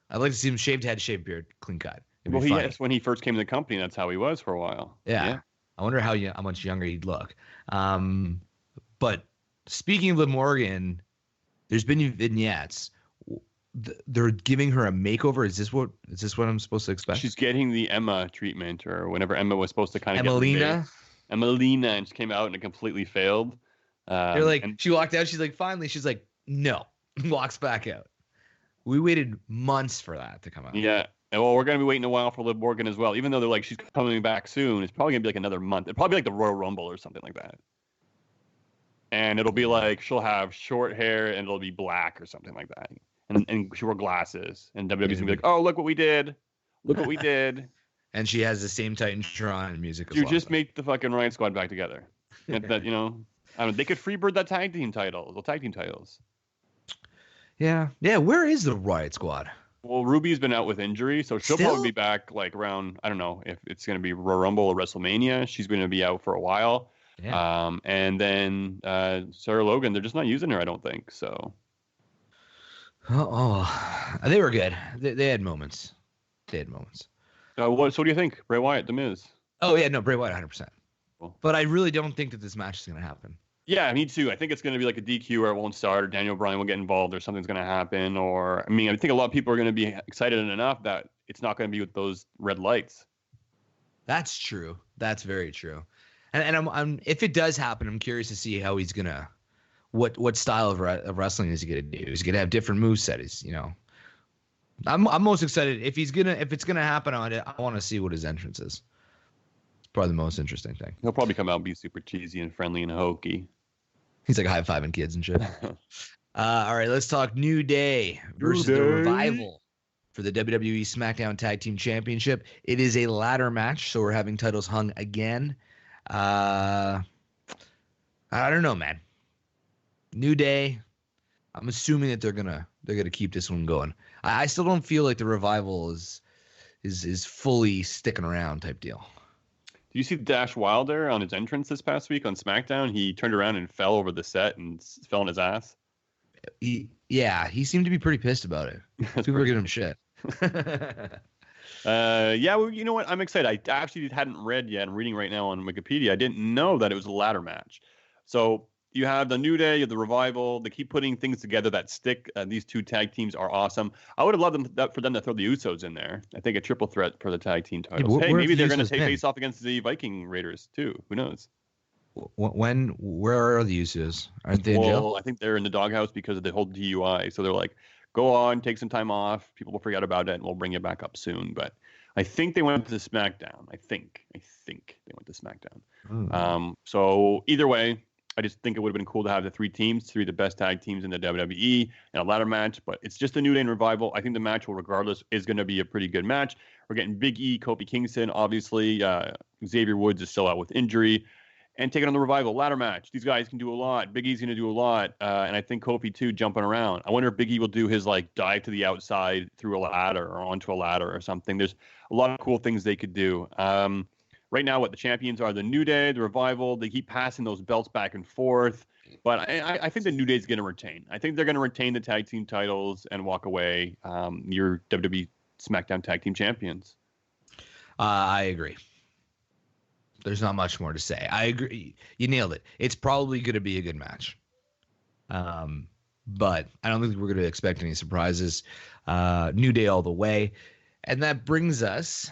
I'd like to see him shaved head, shaved beard, clean cut. Well, when he first came to the company, that's how he was for a while. Yeah. I wonder how much younger he'd look. But speaking of Liv Morgan, there's been vignettes. They're giving her a makeover. Is this what I'm supposed to expect? She's getting the Emma treatment, or whenever Emma was supposed to kind of Emelina. Emelina, and she came out and it completely failed. They're like, and she walked out. She's like, finally. She's like, no. Walks back out. We waited months for that to come out. yeah. And well, we're gonna be waiting a while for Liv Morgan as well. Even though they're like she's coming back soon, it's probably gonna be like another month. It'll probably be like the Royal Rumble or something like that. And it'll be like she'll have short hair and it'll be black or something like that. And she wore glasses. And WWE's gonna be like, oh, look what we did. Look what we did. And she has the same Titantron and music as You well. just make the fucking Riot Squad back together. And that, I don't know, they could freebird that tag team title, the tag team titles. Yeah. Where is the Riot Squad? Well, Ruby's been out with injury, so she'll Still? probably be back like around, I don't know if it's going to be Royal Rumble or WrestleMania. She's going to be out for a while. Yeah. And then Sarah Logan, they're just not using her, I don't think. So. They were good. They had moments. So What do you think? Bray Wyatt, The Miz? Oh, yeah, no, Bray Wyatt 100%. Cool. But I really don't think that this match is going to happen. Yeah, me too. I think it's going to be like a DQ where it won't start, or Daniel Bryan will get involved, or something's going to happen. Or, I mean, I think a lot of people are going to be excited enough that it's not going to be with those red lights. That's true. That's very true. And I'm if it does happen, I'm curious to see how he's gonna what style of wrestling is he gonna do? He's gonna have different moveset. I'm most excited if it's gonna happen. I want to see what his entrance is. It's probably the most interesting thing. He'll probably come out and be super cheesy and friendly and hokey. He's like high-fiving kids and shit. All right, let's talk New Day versus the Revival for the WWE SmackDown Tag Team Championship. It is a ladder match, so we're having titles hung again. I don't know, man. New Day. I'm assuming that they're gonna keep this one going. I still don't feel like the Revival is fully sticking around type deal. Do you see Dash Wilder on his entrance this past week on SmackDown? He turned around and fell over the set and fell on his ass. He seemed to be pretty pissed about it. People were giving him shit. Yeah, well, you know what? I'm excited. I actually hadn't read yet. I'm reading right now on Wikipedia. I didn't know that it was a ladder match. So you have the New Day, you have the Revival. They keep putting things together that stick. These two tag teams are awesome. I would have loved for them to throw the Usos in there. I think a triple threat for the tag team titles. Yeah, hey, maybe they're going to Usos take been? face off against the Viking Raiders too. Who knows? Where are the Usos? Aren't they in jail? Well, I think they're in the doghouse because of the whole DUI. So they're like, go on, take some time off. People will forget about it, and we'll bring you back up soon. But I think they went to SmackDown. I think they went to SmackDown. So either way, I just think it would have been cool to have the three of the best tag teams in the WWE in a ladder match. But it's just a New Day and Revival. I think the match, regardless, is going to be a pretty good match. We're getting Big E, Kofi Kingston, obviously. Xavier Woods is still out with injury. And taking on the Revival ladder match. These guys can do a lot. Big E's going to do a lot. And I think Kofi, too, jumping around. I wonder if Big E will do his, dive to the outside through a ladder or onto a ladder or something. There's a lot of cool things they could do. Right now, what the champions are, the New Day, the Revival. They keep passing those belts back and forth. But I think the New Day is going to retain. I think they're going to retain the tag team titles and walk away your WWE SmackDown tag team champions. I agree. There's not much more to say. I agree. You nailed it. It's probably going to be a good match. But I don't think we're going to expect any surprises. New Day all the way. And that brings us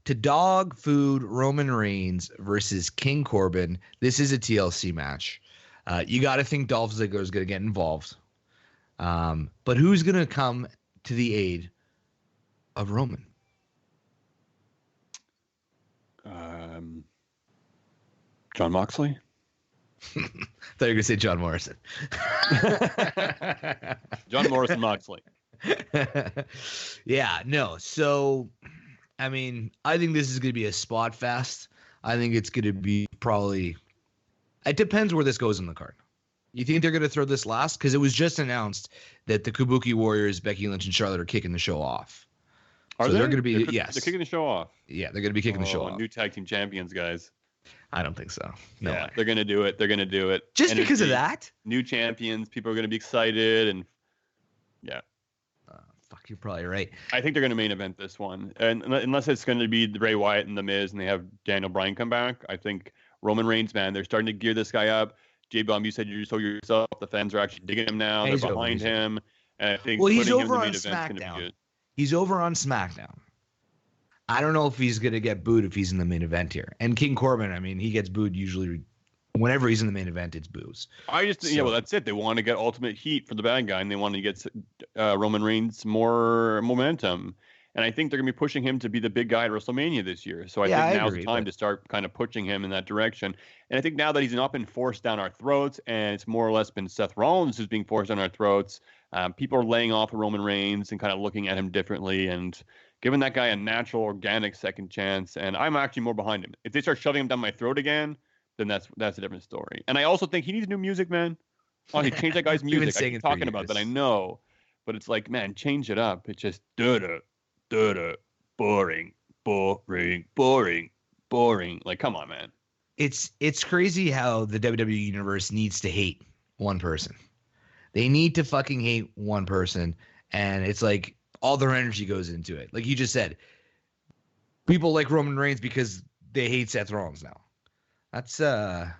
to Dog Food Roman Reigns versus King Corbin. This is a TLC match. You got to think Dolph Ziggler is going to get involved. But who's going to come to the aid of Roman? John Moxley? I thought you were going to say John Morrison. John Morrison Moxley. Yeah, no. So, I mean, I think this is going to be a spot fest. I think it's going to be probably. It depends where this goes in the card. You think they're going to throw this last? Because it was just announced that the Kabuki Warriors, Becky Lynch and Charlotte, are kicking the show off. Are so they? They're going to be They're kicking the show off. Yeah, they're going to be kicking the show off. New tag team champions, guys. I don't think so. No way. They're going to do it. They're going to do it. Just because of that? New champions. People are going to be excited. And yeah. Fuck, you're probably right. I think they're going to main event this one. And unless it's going to be Bray Wyatt and The Miz and they have Daniel Bryan come back, I think Roman Reigns, man, they're starting to gear this guy up. J-Bomb, you said you so yourself. The fans are actually digging him now. They're behind him. And I think well, he's putting him in over the on main event is going to be SmackDown. good. He's over on SmackDown. I don't know if he's going to get booed if he's in the main event here. And King Corbin, I mean, he gets booed usually whenever he's in the main event, it's boos. Yeah, well, that's it. They want to get ultimate heat for the bad guy, and they want to get Roman Reigns more momentum. And I think they're going to be pushing him to be the big guy at WrestleMania this year. So I think now's the time to start kind of pushing him in that direction. And I think now that he's not been forced down our throats, and it's more or less been Seth Rollins who's being forced down our throats, people are laying off of Roman Reigns and kind of looking at him differently and giving that guy a natural, organic second chance. And I'm actually more behind him. If they start shoving him down my throat again, then that's a different story. And I also think he needs new music, man. Oh, he changed that guy's music. I keep talking about that, I know. But it's like, man, change it up. It's just boring. Like, come on, man. It's crazy how the WWE universe needs to hate one person. They need to fucking hate one person, and it's like all their energy goes into it. Like you just said, people like Roman Reigns because they hate Seth Rollins now. That's a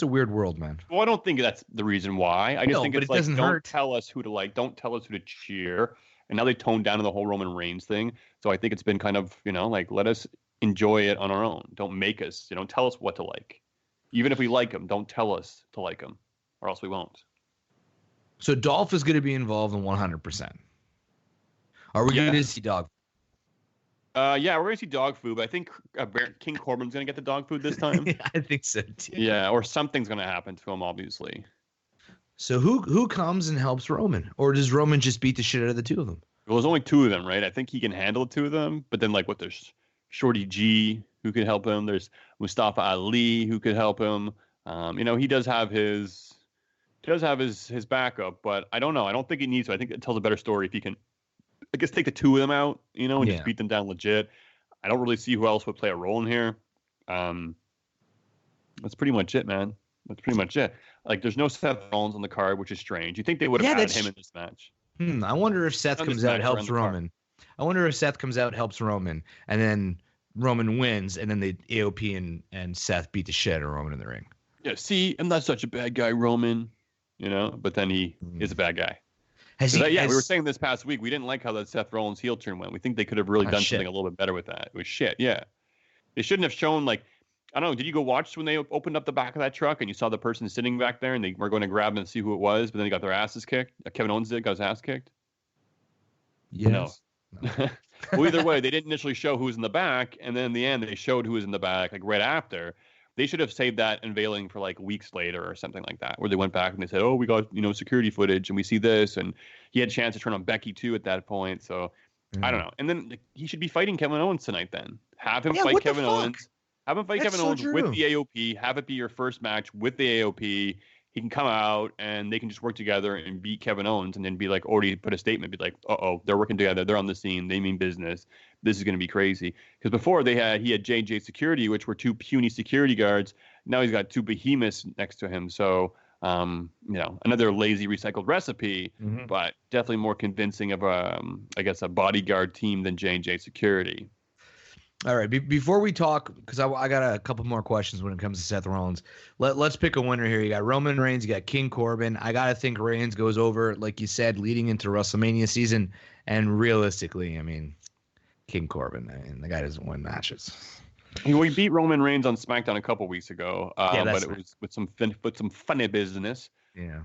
weird world, man. Well, I don't think that's the reason why. I just think it's like, don't tell us who to like, don't tell us who to cheer. And now they toned down to the whole Roman Reigns thing. So I think it's been kind of, like, let us enjoy it on our own. Don't make us, tell us what to like. Even if we like him, don't tell us to like him, or else we won't. So Dolph is going to be involved in 100%. Are we going to see dog? Yeah, we're going to see dog food, but I think King Corbin's going to get the dog food this time. Yeah, I think so too. Yeah, or something's going to happen to him, obviously. So who comes and helps Roman? Or does Roman just beat the shit out of the two of them? Well, there's only two of them, right? I think he can handle the two of them, but then there's Shorty G who could help him. There's Mustafa Ali who could help him. He does have his backup, but I don't know. I don't think he needs to. I think it tells a better story if he can, I guess, take the two of them out, and just beat them down legit. I don't really see who else would play a role in here. That's pretty much it, man. That's pretty much it. Like, there's no Seth Rollins on the card, which is strange. You think they would have added him in this match? I wonder if Seth comes out, helps Roman. I wonder if Seth comes out, helps Roman, and then Roman wins, and then the AOP and Seth beat the shit out of Roman in the ring. Yeah, see, I'm not such a bad guy, Roman. But then he is a bad guy. We were saying this past week, we didn't like how that Seth Rollins heel turn went. We think they could have really done something a little bit better with that. It was shit, yeah. They shouldn't have shown, I don't know, did you go watch when they opened up the back of that truck and you saw the person sitting back there and they were going to grab him and see who it was, but then they got their asses kicked? Kevin Owens got his ass kicked? Yes. No. Well, either way, they didn't initially show who was in the back, and then in the end, they showed who was in the back, right after. They should have saved that unveiling for weeks later or something like that, where they went back and they said, "Oh, we got security footage and we see this," and he had a chance to turn on Becky too at that point. So I don't know. And then he should be fighting Kevin Owens tonight. Then have him fight Kevin Owens. Have him fight Kevin Owens with the AOP. Have it be your first match with the AOP. He can come out and they can just work together and beat Kevin Owens, and then be already put a statement, be like, "Uh-oh, they're working together. They're on the scene. They mean business. This is going to be crazy." Because before he had JJ Security, which were two puny security guards. Now he's got two behemoths next to him. So, another lazy recycled recipe, but definitely more convincing of a bodyguard team than J&J Security. All right. Before we talk, because I got a couple more questions when it comes to Seth Rollins. Let's pick a winner here. You got Roman Reigns. You got King Corbin. I got to think Reigns goes over, like you said, leading into WrestleMania season. And realistically, I mean, King Corbin. I mean, the guy doesn't win matches. We beat Roman Reigns on SmackDown a couple weeks ago, but it was with some funny business. Yeah.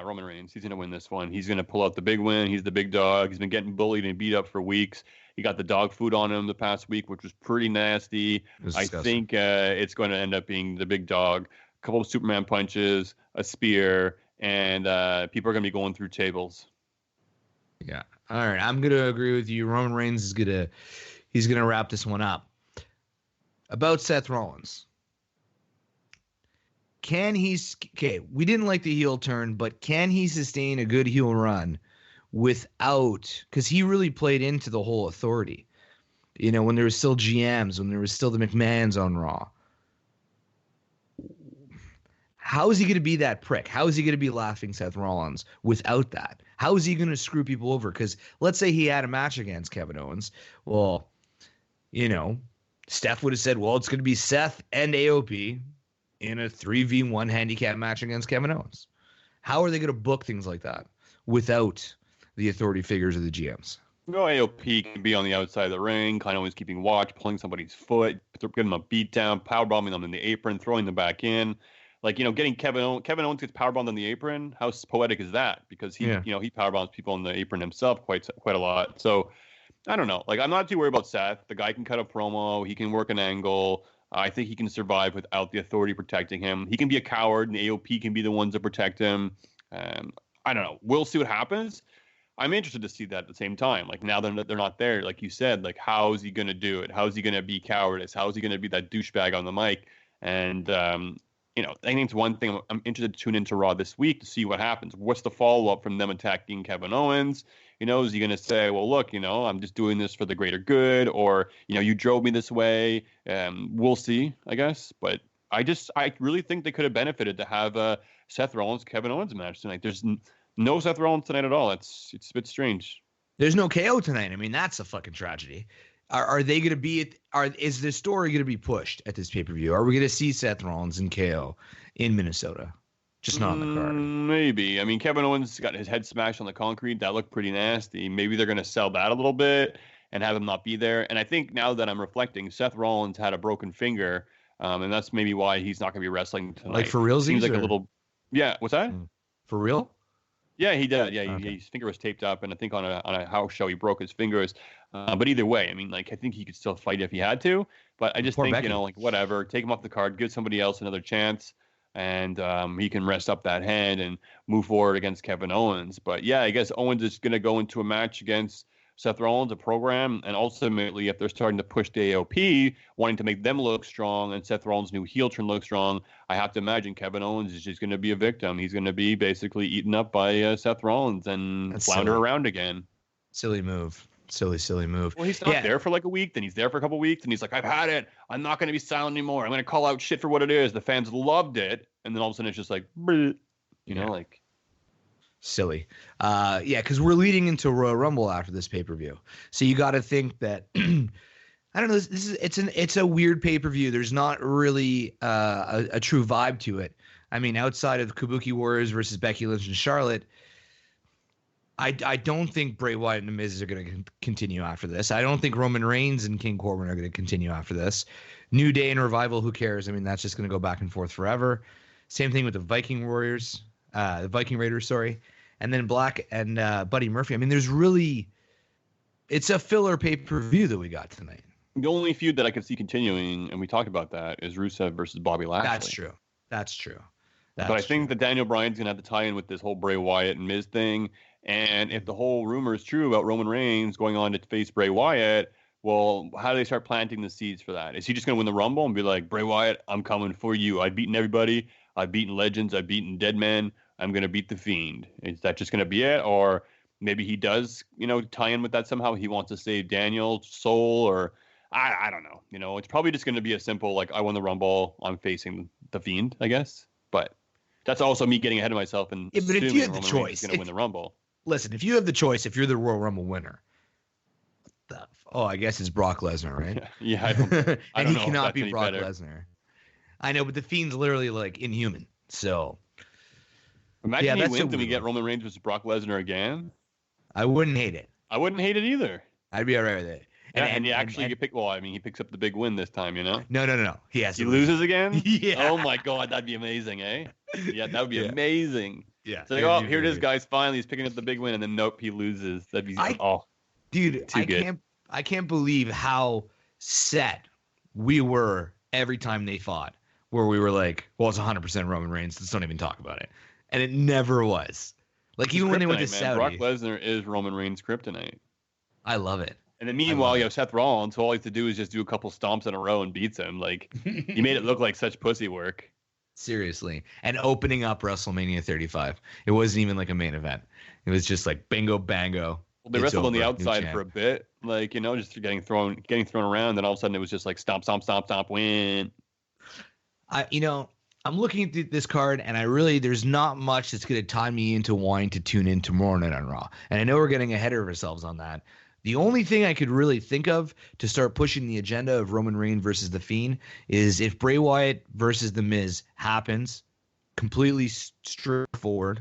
Roman Reigns. He's going to win this one. He's going to pull out the big win. He's the big dog. He's been getting bullied and beat up for weeks. He got the dog food on him the past week, which was pretty nasty. I think it's going to end up being the big dog. A couple of Superman punches, a spear, and people are going to be going through tables. Yeah. All right. I'm going to agree with you. Roman Reigns is going to wrap this one up. About Seth Rollins. We didn't like the heel turn, but can he sustain a good heel run without, because he really played into the whole authority, when there was still GMs, when there was still the McMahons on Raw. How is he going to be that prick? How is he going to be laughing Seth Rollins without that? How is he going to screw people over? Because let's say he had a match against Kevin Owens. Well, Steph would have said, well, it's going to be Seth and AOP in a 3v1 handicap match against Kevin Owens. How are they going to book things like that without the authority figures of the GMs? No, AOP can be on the outside of the ring, kind of always keeping watch, pulling somebody's foot, giving them a beat down, powerbombing them in the apron, throwing them back in. Like, getting Kevin Owens gets powerbombed on the apron. How poetic is that? Because he powerbombs people on the apron himself quite a lot. So I don't know. Like, I'm not too worried about Seth. The guy can cut a promo. He can work an angle. I think he can survive without the authority protecting him. He can be a coward, and the AOP can be the ones that protect him. I don't know. We'll see what happens. I'm interested to see that at the same time. Like, now they're not there, like you said, like, how is he going to do it? How is he going to be cowardice? How is he going to be that douchebag on the mic? And, I think it's one thing I'm interested to tune into Raw this week to see what happens. What's the follow-up from them attacking Kevin Owens? Is he going to say, well, look, I'm just doing this for the greater good, or, you drove me this way. We'll see, I guess. But I really think they could have benefited to have a Seth Rollins, Kevin Owens match tonight. There's no Seth Rollins tonight at all. It's a bit strange. There's no KO tonight. I mean, that's a fucking tragedy. Are they going to be is the story going to be pushed at this pay-per-view? Are we going to see Seth Rollins and KO in Minnesota? Just not on the card. Maybe. I mean, Kevin Owens got his head smashed on the concrete. That looked pretty nasty. Maybe they're going to sell that a little bit and have him not be there. And I think now that I'm reflecting, Seth Rollins had a broken finger, and that's maybe why he's not going to be wrestling tonight. Like for real? Seems like a little. Yeah. What's that? For real? Yeah, he did. Yeah, Okay. His finger was taped up, and I think on a house show he broke his fingers. But either way, I mean, like, I think he could still fight if he had to. But I just think, Becky. like, whatever, take him off the card, give somebody else another chance, and he can rest up that hand and move forward against Kevin Owens. But yeah, I guess Owens is going to go into a match against Seth Rollins, a program, and ultimately, if they're starting to push the AOP, wanting to make them look strong, and Seth Rollins' new heel turn look strong, I have to imagine Kevin Owens is just going to be a victim. He's going to be basically eaten up by Seth Rollins and That's flounder silly. around again. Silly move. Silly move. Well, he's not there for like a week, then he's there for a couple weeks, and he's like, I've had it. I'm not going to be silent anymore. I'm going to call out shit for what it is. The fans loved it. And then all of a sudden it's just like, bleh, like. Silly. Because we're leading into Royal Rumble after this pay-per-view. So you got to think that I don't know, it's a weird pay-per-view. There's not really a true vibe to it. I mean, outside of Kabuki Warriors versus Becky Lynch and Charlotte, I don't think Bray Wyatt and The Miz are going to continue after this. I don't think Roman Reigns and King Corbin are going to continue after this. New Day and Revival, who cares? I mean, that's just going to go back and forth forever. Same thing with the Viking Raiders, sorry. And then Black and Buddy Murphy. I mean, it's a filler pay-per-view that we got tonight. The only feud that I could see continuing, and we talked about that, is Rusev versus Bobby Lashley. That's true. But I think that Daniel Bryan's going to have to tie in with this whole Bray Wyatt and Miz thing. And if the whole rumor is true about Roman Reigns going on to face Bray Wyatt, well, how do they start planting the seeds for that? Is he just going to win the Rumble and be like, Bray Wyatt, I'm coming for you. I've beaten everybody. I've beaten legends. I've beaten dead men. I'm going to beat the Fiend. Is that just going to be it? Or maybe he does, tie in with that somehow. He wants to save Daniel's soul, or I don't know. It's probably just going to be a simple, like, I won the Rumble. I'm facing the Fiend, I guess. But that's also me getting ahead of myself and but if you had the Roman Reigns choice, is going to win the Rumble. Listen, if you have the choice, if you're the Royal Rumble winner, I guess it's Brock Lesnar, right? Yeah, I don't and know he if cannot that's be any Brock better. Lesnar. I know, but the Fiend's literally like inhuman. So Imagine he that's a wins and we weird get one. Roman Reigns versus Brock Lesnar again. I wouldn't hate it. I wouldn't hate it either. I'd be all right with it. And he actually get picked. Well, I mean, he picks up the big win this time. No. He has He to loses again. Yeah. Oh my God, that'd be amazing, eh? Yeah, that would be Yeah. amazing. Yeah. So like, oh, here it is, guys. Finally, he's picking up the big win, and then nope, he loses. That'd be Dude, too good. I can't believe how set we were every time they fought. Where we were like, well, it's 100% Roman Reigns. Let's don't even talk about it. And it never was. Like, even when they went to Kryptonite, man. Saudi. Brock Lesnar is Roman Reigns' kryptonite. I love it. And then meanwhile, you have Seth Rollins, who all he has to do is just do a couple stomps in a row and beats him. Like, he made it look like such pussy work. Seriously. And opening up WrestleMania 35. It wasn't even like a main event. It was just like bingo bango. Well, they It's wrestled on the over. New outside champ. for a bit, like, just getting thrown around. Then all of a sudden, it was just like stomp, win. I'm looking at this card, and there's not much that's going to tie me into wanting to tune in tomorrow night on Raw. And I know we're getting ahead of ourselves on that, The only thing I could really think of to start pushing the agenda of Roman Reigns versus The Fiend is if Bray Wyatt versus The Miz happens, completely straightforward.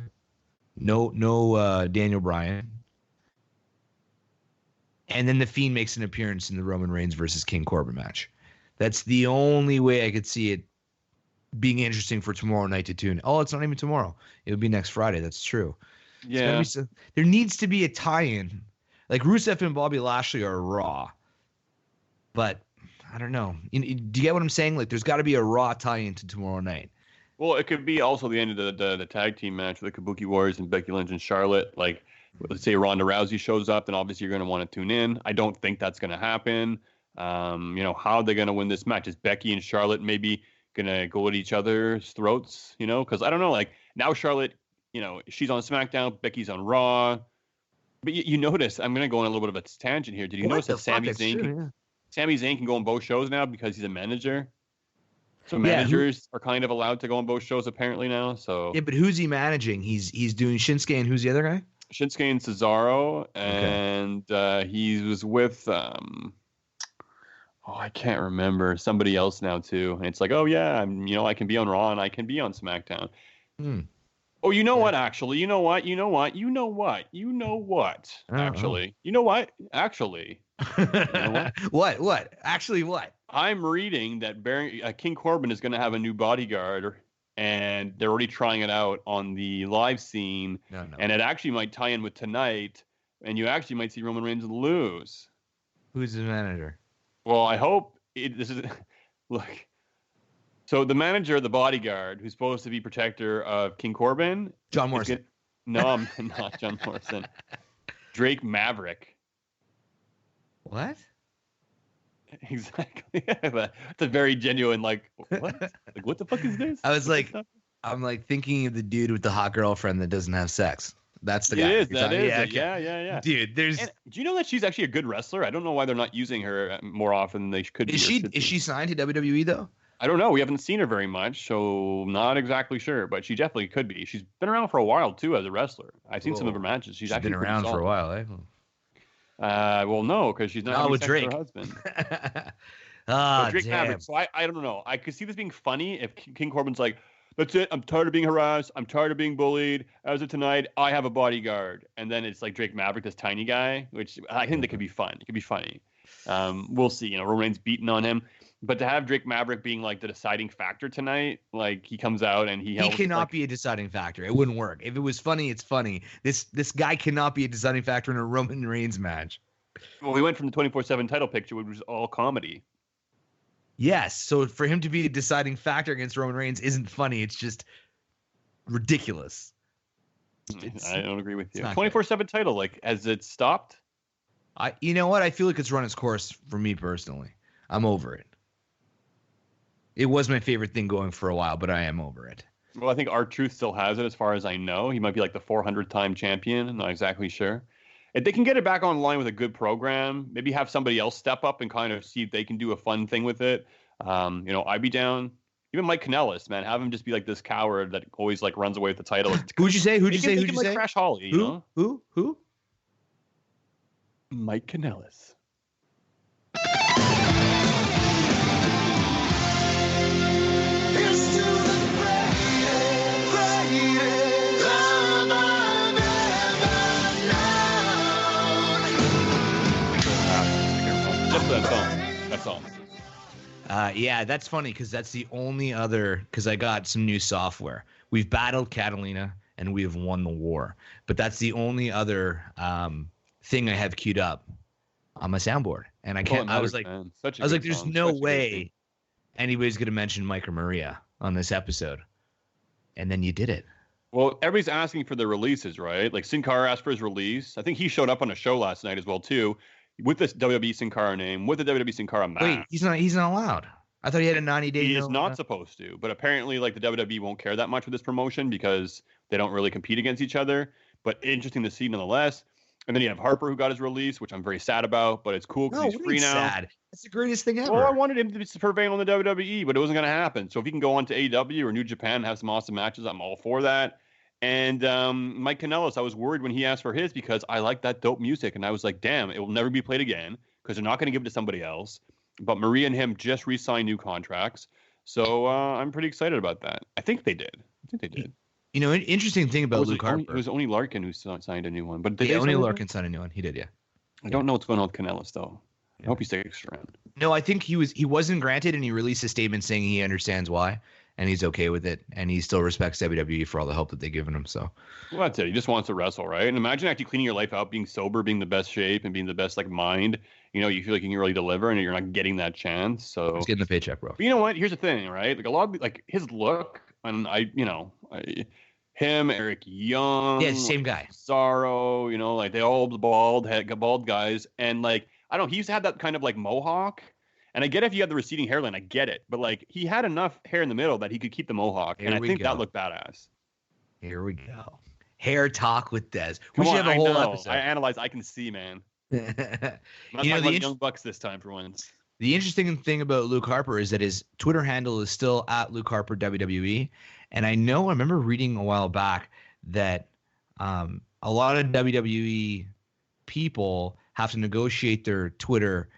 No, Daniel Bryan. And then The Fiend makes an appearance in the Roman Reigns versus King Corbin match. That's the only way I could see it being interesting for tomorrow night to tune. Oh, it's not even tomorrow. It would be next Friday. That's true. Yeah. There needs to be a tie-in. Like Rusev and Bobby Lashley are Raw. But I don't know. Do you get what I'm saying? Like there's got to be a Raw tie-in to tomorrow night. Well, it could be also the end of the tag team match with the Kabuki Warriors and Becky Lynch and Charlotte. Like, let's say Ronda Rousey shows up, then obviously you're going to want to tune in. I don't think that's going to happen. How are they going to win this match? Is Becky and Charlotte maybe going to go at each other's throats? Because I don't know. Like now Charlotte, she's on SmackDown, Becky's on Raw. But you notice, I'm going to go on a little bit of a tangent here. Did you notice that Sami Zayn can go on both shows now because he's a manager? So managers are kind of allowed to go on both shows apparently now. So yeah, but who's he managing? He's doing Shinsuke, and who's the other guy? Shinsuke and Cesaro, and he was with I can't remember, somebody else now too. And it's like, oh yeah, I can be on Raw and I can be on SmackDown. Oh, you know what? Actually, you know what? Actually, you know what? What? Actually, what? I'm reading that King Corbin is going to have a new bodyguard, and they're already trying it out on the live scene. No. And it actually might tie in with tonight, and you actually might see Roman Reigns lose. Who's the manager? Well, I hope this is look. So the manager of the bodyguard, who's supposed to be protector of King Corbin, John Morrison. No, I'm not John Morrison. Drake Maverick. What? Exactly. That's a very genuine, like, what? Like, what the fuck is this? I was like, I'm like thinking of the dude with the hot girlfriend that doesn't have sex. That's the guy. That is. Yeah. Dude, do you know that she's actually a good wrestler? I don't know why they're not using her more often than they could be. Is she signed to WWE though? I don't know. We haven't seen her very much, so not exactly sure. But she definitely could be. She's been around for a while too as a wrestler. I've seen some of her matches. She's actually been around for a while, eh? Well, no, because she's not with Drake. Her husband. Drake Maverick. So I don't know. I could see this being funny if King Corbin's like, that's it. I'm tired of being harassed. I'm tired of being bullied. As of tonight, I have a bodyguard. And then it's like Drake Maverick, this tiny guy, which I think that could be fun. It could be funny. We'll see. Roman Reigns beating on him. But to have Drake Maverick being like the deciding factor tonight, like he comes out and he cannot be a deciding factor. It wouldn't work. If it was funny, it's funny. This guy cannot be a deciding factor in a Roman Reigns match. Well, we went from the 24/7 title picture, which was all comedy. Yes. So for him to be a deciding factor against Roman Reigns isn't funny. It's just ridiculous. I don't agree with you. 24/7 title, like, has it stopped? You know what? I feel like it's run its course for me personally. I'm over it. It was my favorite thing going for a while, but I am over it. Well, I think R-Truth still has it as far as I know. He might be like the 400-time champion. I'm not exactly sure. If they can get it back online with a good program, maybe have somebody else step up and kind of see if they can do a fun thing with it. I'd be down. Even Mike Kanellis, man, have him just be like this coward that always like runs away with the title. Who'd you say? Who'd you say? Like Crash Holly, Who? Mike Kanellis. That's all. Yeah, that's funny because that's the only other, because I got some new software. We've battled Catalina and we have won the war, but that's the only other thing I have queued up on my soundboard. And I can't, I was like, there's no way anybody's going to mention Mike or Maria on this episode. And then you did it. Well, everybody's asking for the releases, right? Like Sin Cara asked for his release. I think he showed up on a show last night as well, too. With this WWE Sin Cara name, with the WWE Sin Cara mask. Wait, he's not allowed. I thought he had a 90-day. He is not supposed to, but apparently, like, the WWE won't care that much with this promotion because they don't really compete against each other. But interesting to see nonetheless. And then you have Harper who got his release, which I'm very sad about, but it's cool because he's free now. Sad. That's the greatest thing ever. Well, I wanted him to prevail in the WWE, but it wasn't going to happen. So if he can go on to AEW or New Japan and have some awesome matches, I'm all for that. And Mike Kanellis, I was worried when he asked for his because I like that dope music. And I was like, damn, it will never be played again because they're not going to give it to somebody else. But Maria and him just re-signed new contracts. So I'm pretty excited about that. I think they did. You know, an interesting thing about Luke Harper. It was only Larkin who signed a new one. But only Larkin signed a new one. He did, yeah. I don't know what's going on with Kanellis, though. I hope he sticks around. No, I think he wasn't granted, and he released a statement saying he understands why, and he's okay with it, and he still respects WWE for all the help that they've given him. So, well, that's it. He just wants to wrestle, right? And imagine actually cleaning your life out, being sober, being the best shape, and being the best mind. You know, you feel like you can really deliver, and you're not getting that chance. So he's getting the paycheck, bro. But you know what? Here's the thing, right? Like a lot of his look, and him, Eric Young, yeah, same guy. Sorrow, they all bald guys, and I don't know, he used to have that kind of mohawk. And I get if you have the receding hairline, I get it. But he had enough hair in the middle that he could keep the mohawk. And I think that looked badass. Here we go. Hair talk with Des. We should have a whole episode. I analyze, I can see, man. The Young Bucks this time for once. The interesting thing about Luke Harper is that his Twitter handle is still at Luke Harper WWE. And I remember reading a while back that a lot of WWE people have to negotiate their Twitter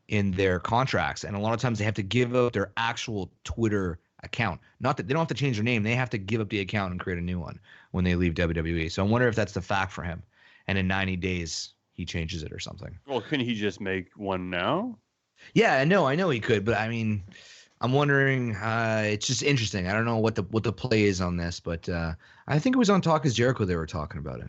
in their contracts, and a lot of times they have to give up their actual Twitter account. Not that they don't have to change their name, they have to give up the account and create a new one when they leave WWE. So I wonder if that's the fact for him, and in 90 days he changes it or something. Well, couldn't he just make one now? Yeah, I know he could, but I mean, I'm wondering. It's just interesting. I don't know what the play is on this, but I think it was on Talk is Jericho they were talking about it.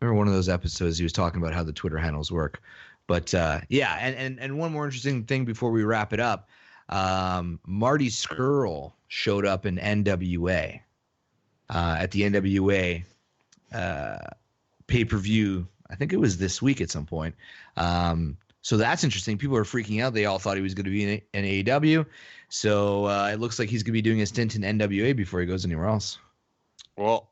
Remember one of those episodes he was talking about how the Twitter handles work. But yeah, and one more interesting thing before we wrap it up, Marty Scurll showed up in NWA at the NWA pay-per-view. I think it was this week at some point. So that's interesting. People are freaking out. They all thought he was going to be in AEW. So it looks like he's going to be doing a stint in NWA before he goes anywhere else. Well,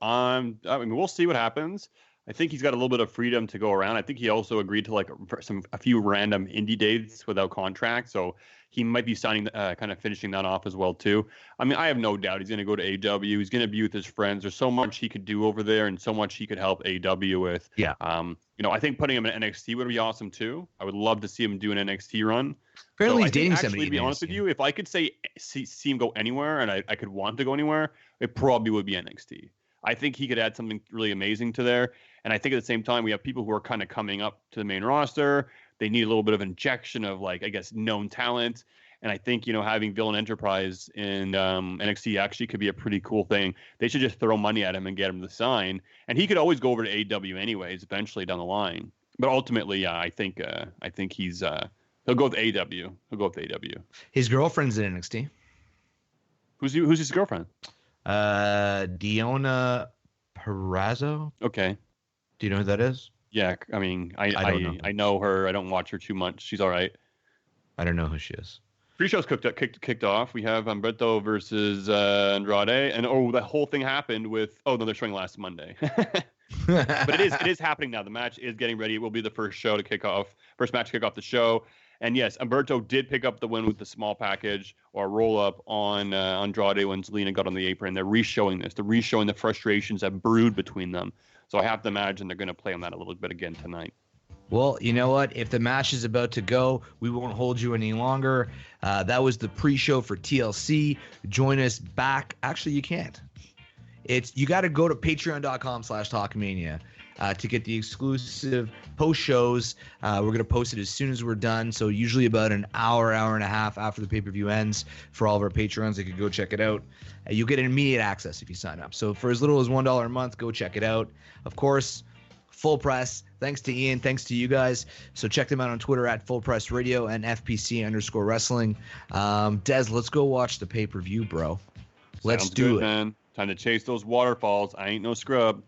we'll see what happens. I think he's got a little bit of freedom to go around. I think he also agreed to a few random indie dates without contract, so he might be signing, kind of finishing that off as well too. I mean, I have no doubt he's going to go to AEW. He's going to be with his friends. There's so much he could do over there, and so much he could help AEW with. Yeah. I think putting him in NXT would be awesome too. I would love to see him do an NXT run. Apparently, he's dating somebody. To be honest with you, if I could see him go anywhere, and I could want to go anywhere, it probably would be NXT. I think he could add something really amazing to there. And I think at the same time, we have people who are kind of coming up to the main roster. They need a little bit of injection of known talent. And I think, having Villain Enterprise in NXT actually could be a pretty cool thing. They should just throw money at him and get him to sign. And he could always go over to AEW anyways, eventually down the line. But ultimately, yeah, I think he's he'll go with AEW. His girlfriend's in NXT. Who's his girlfriend? Diona Perazzo. Okay. Do you know who that is? Yeah, I mean, I know her. I don't watch her too much. She's all right. I don't know who she is. Pre-show's kicked off. We have Humberto versus Andrade, and that whole thing happened with. Oh no, they're showing last Monday. But it is happening now. The match is getting ready. It will be the first match to kick off the show. And yes, Humberto did pick up the win with the small package or roll up on Andrade when Zelina got on the apron. They're re-showing this. They're re-showing the frustrations that brewed between them. So I have to imagine they're going to play on that a little bit again tonight. Well, you know what? If the match is about to go, we won't hold you any longer. That was the pre-show for TLC. Join us back. Actually, you can't. You got to go to patreon.com/Talkamania to get the exclusive post shows. We're going to post it as soon as we're done. So usually about an hour and a half after the pay-per-view ends for all of our patrons. They could go check it out. You'll get immediate access if you sign up. So for as little as $1 a month, go check it out. Of course, Full Press. Thanks to Ian. Thanks to you guys. So check them out on Twitter at Full Press Radio and FPC_wrestling. Des, let's go watch the pay-per-view, bro. Let's do it, man. Time to chase those waterfalls. I ain't no scrub.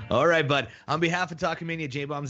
All right, bud. On behalf of Talkamania, J-Bombs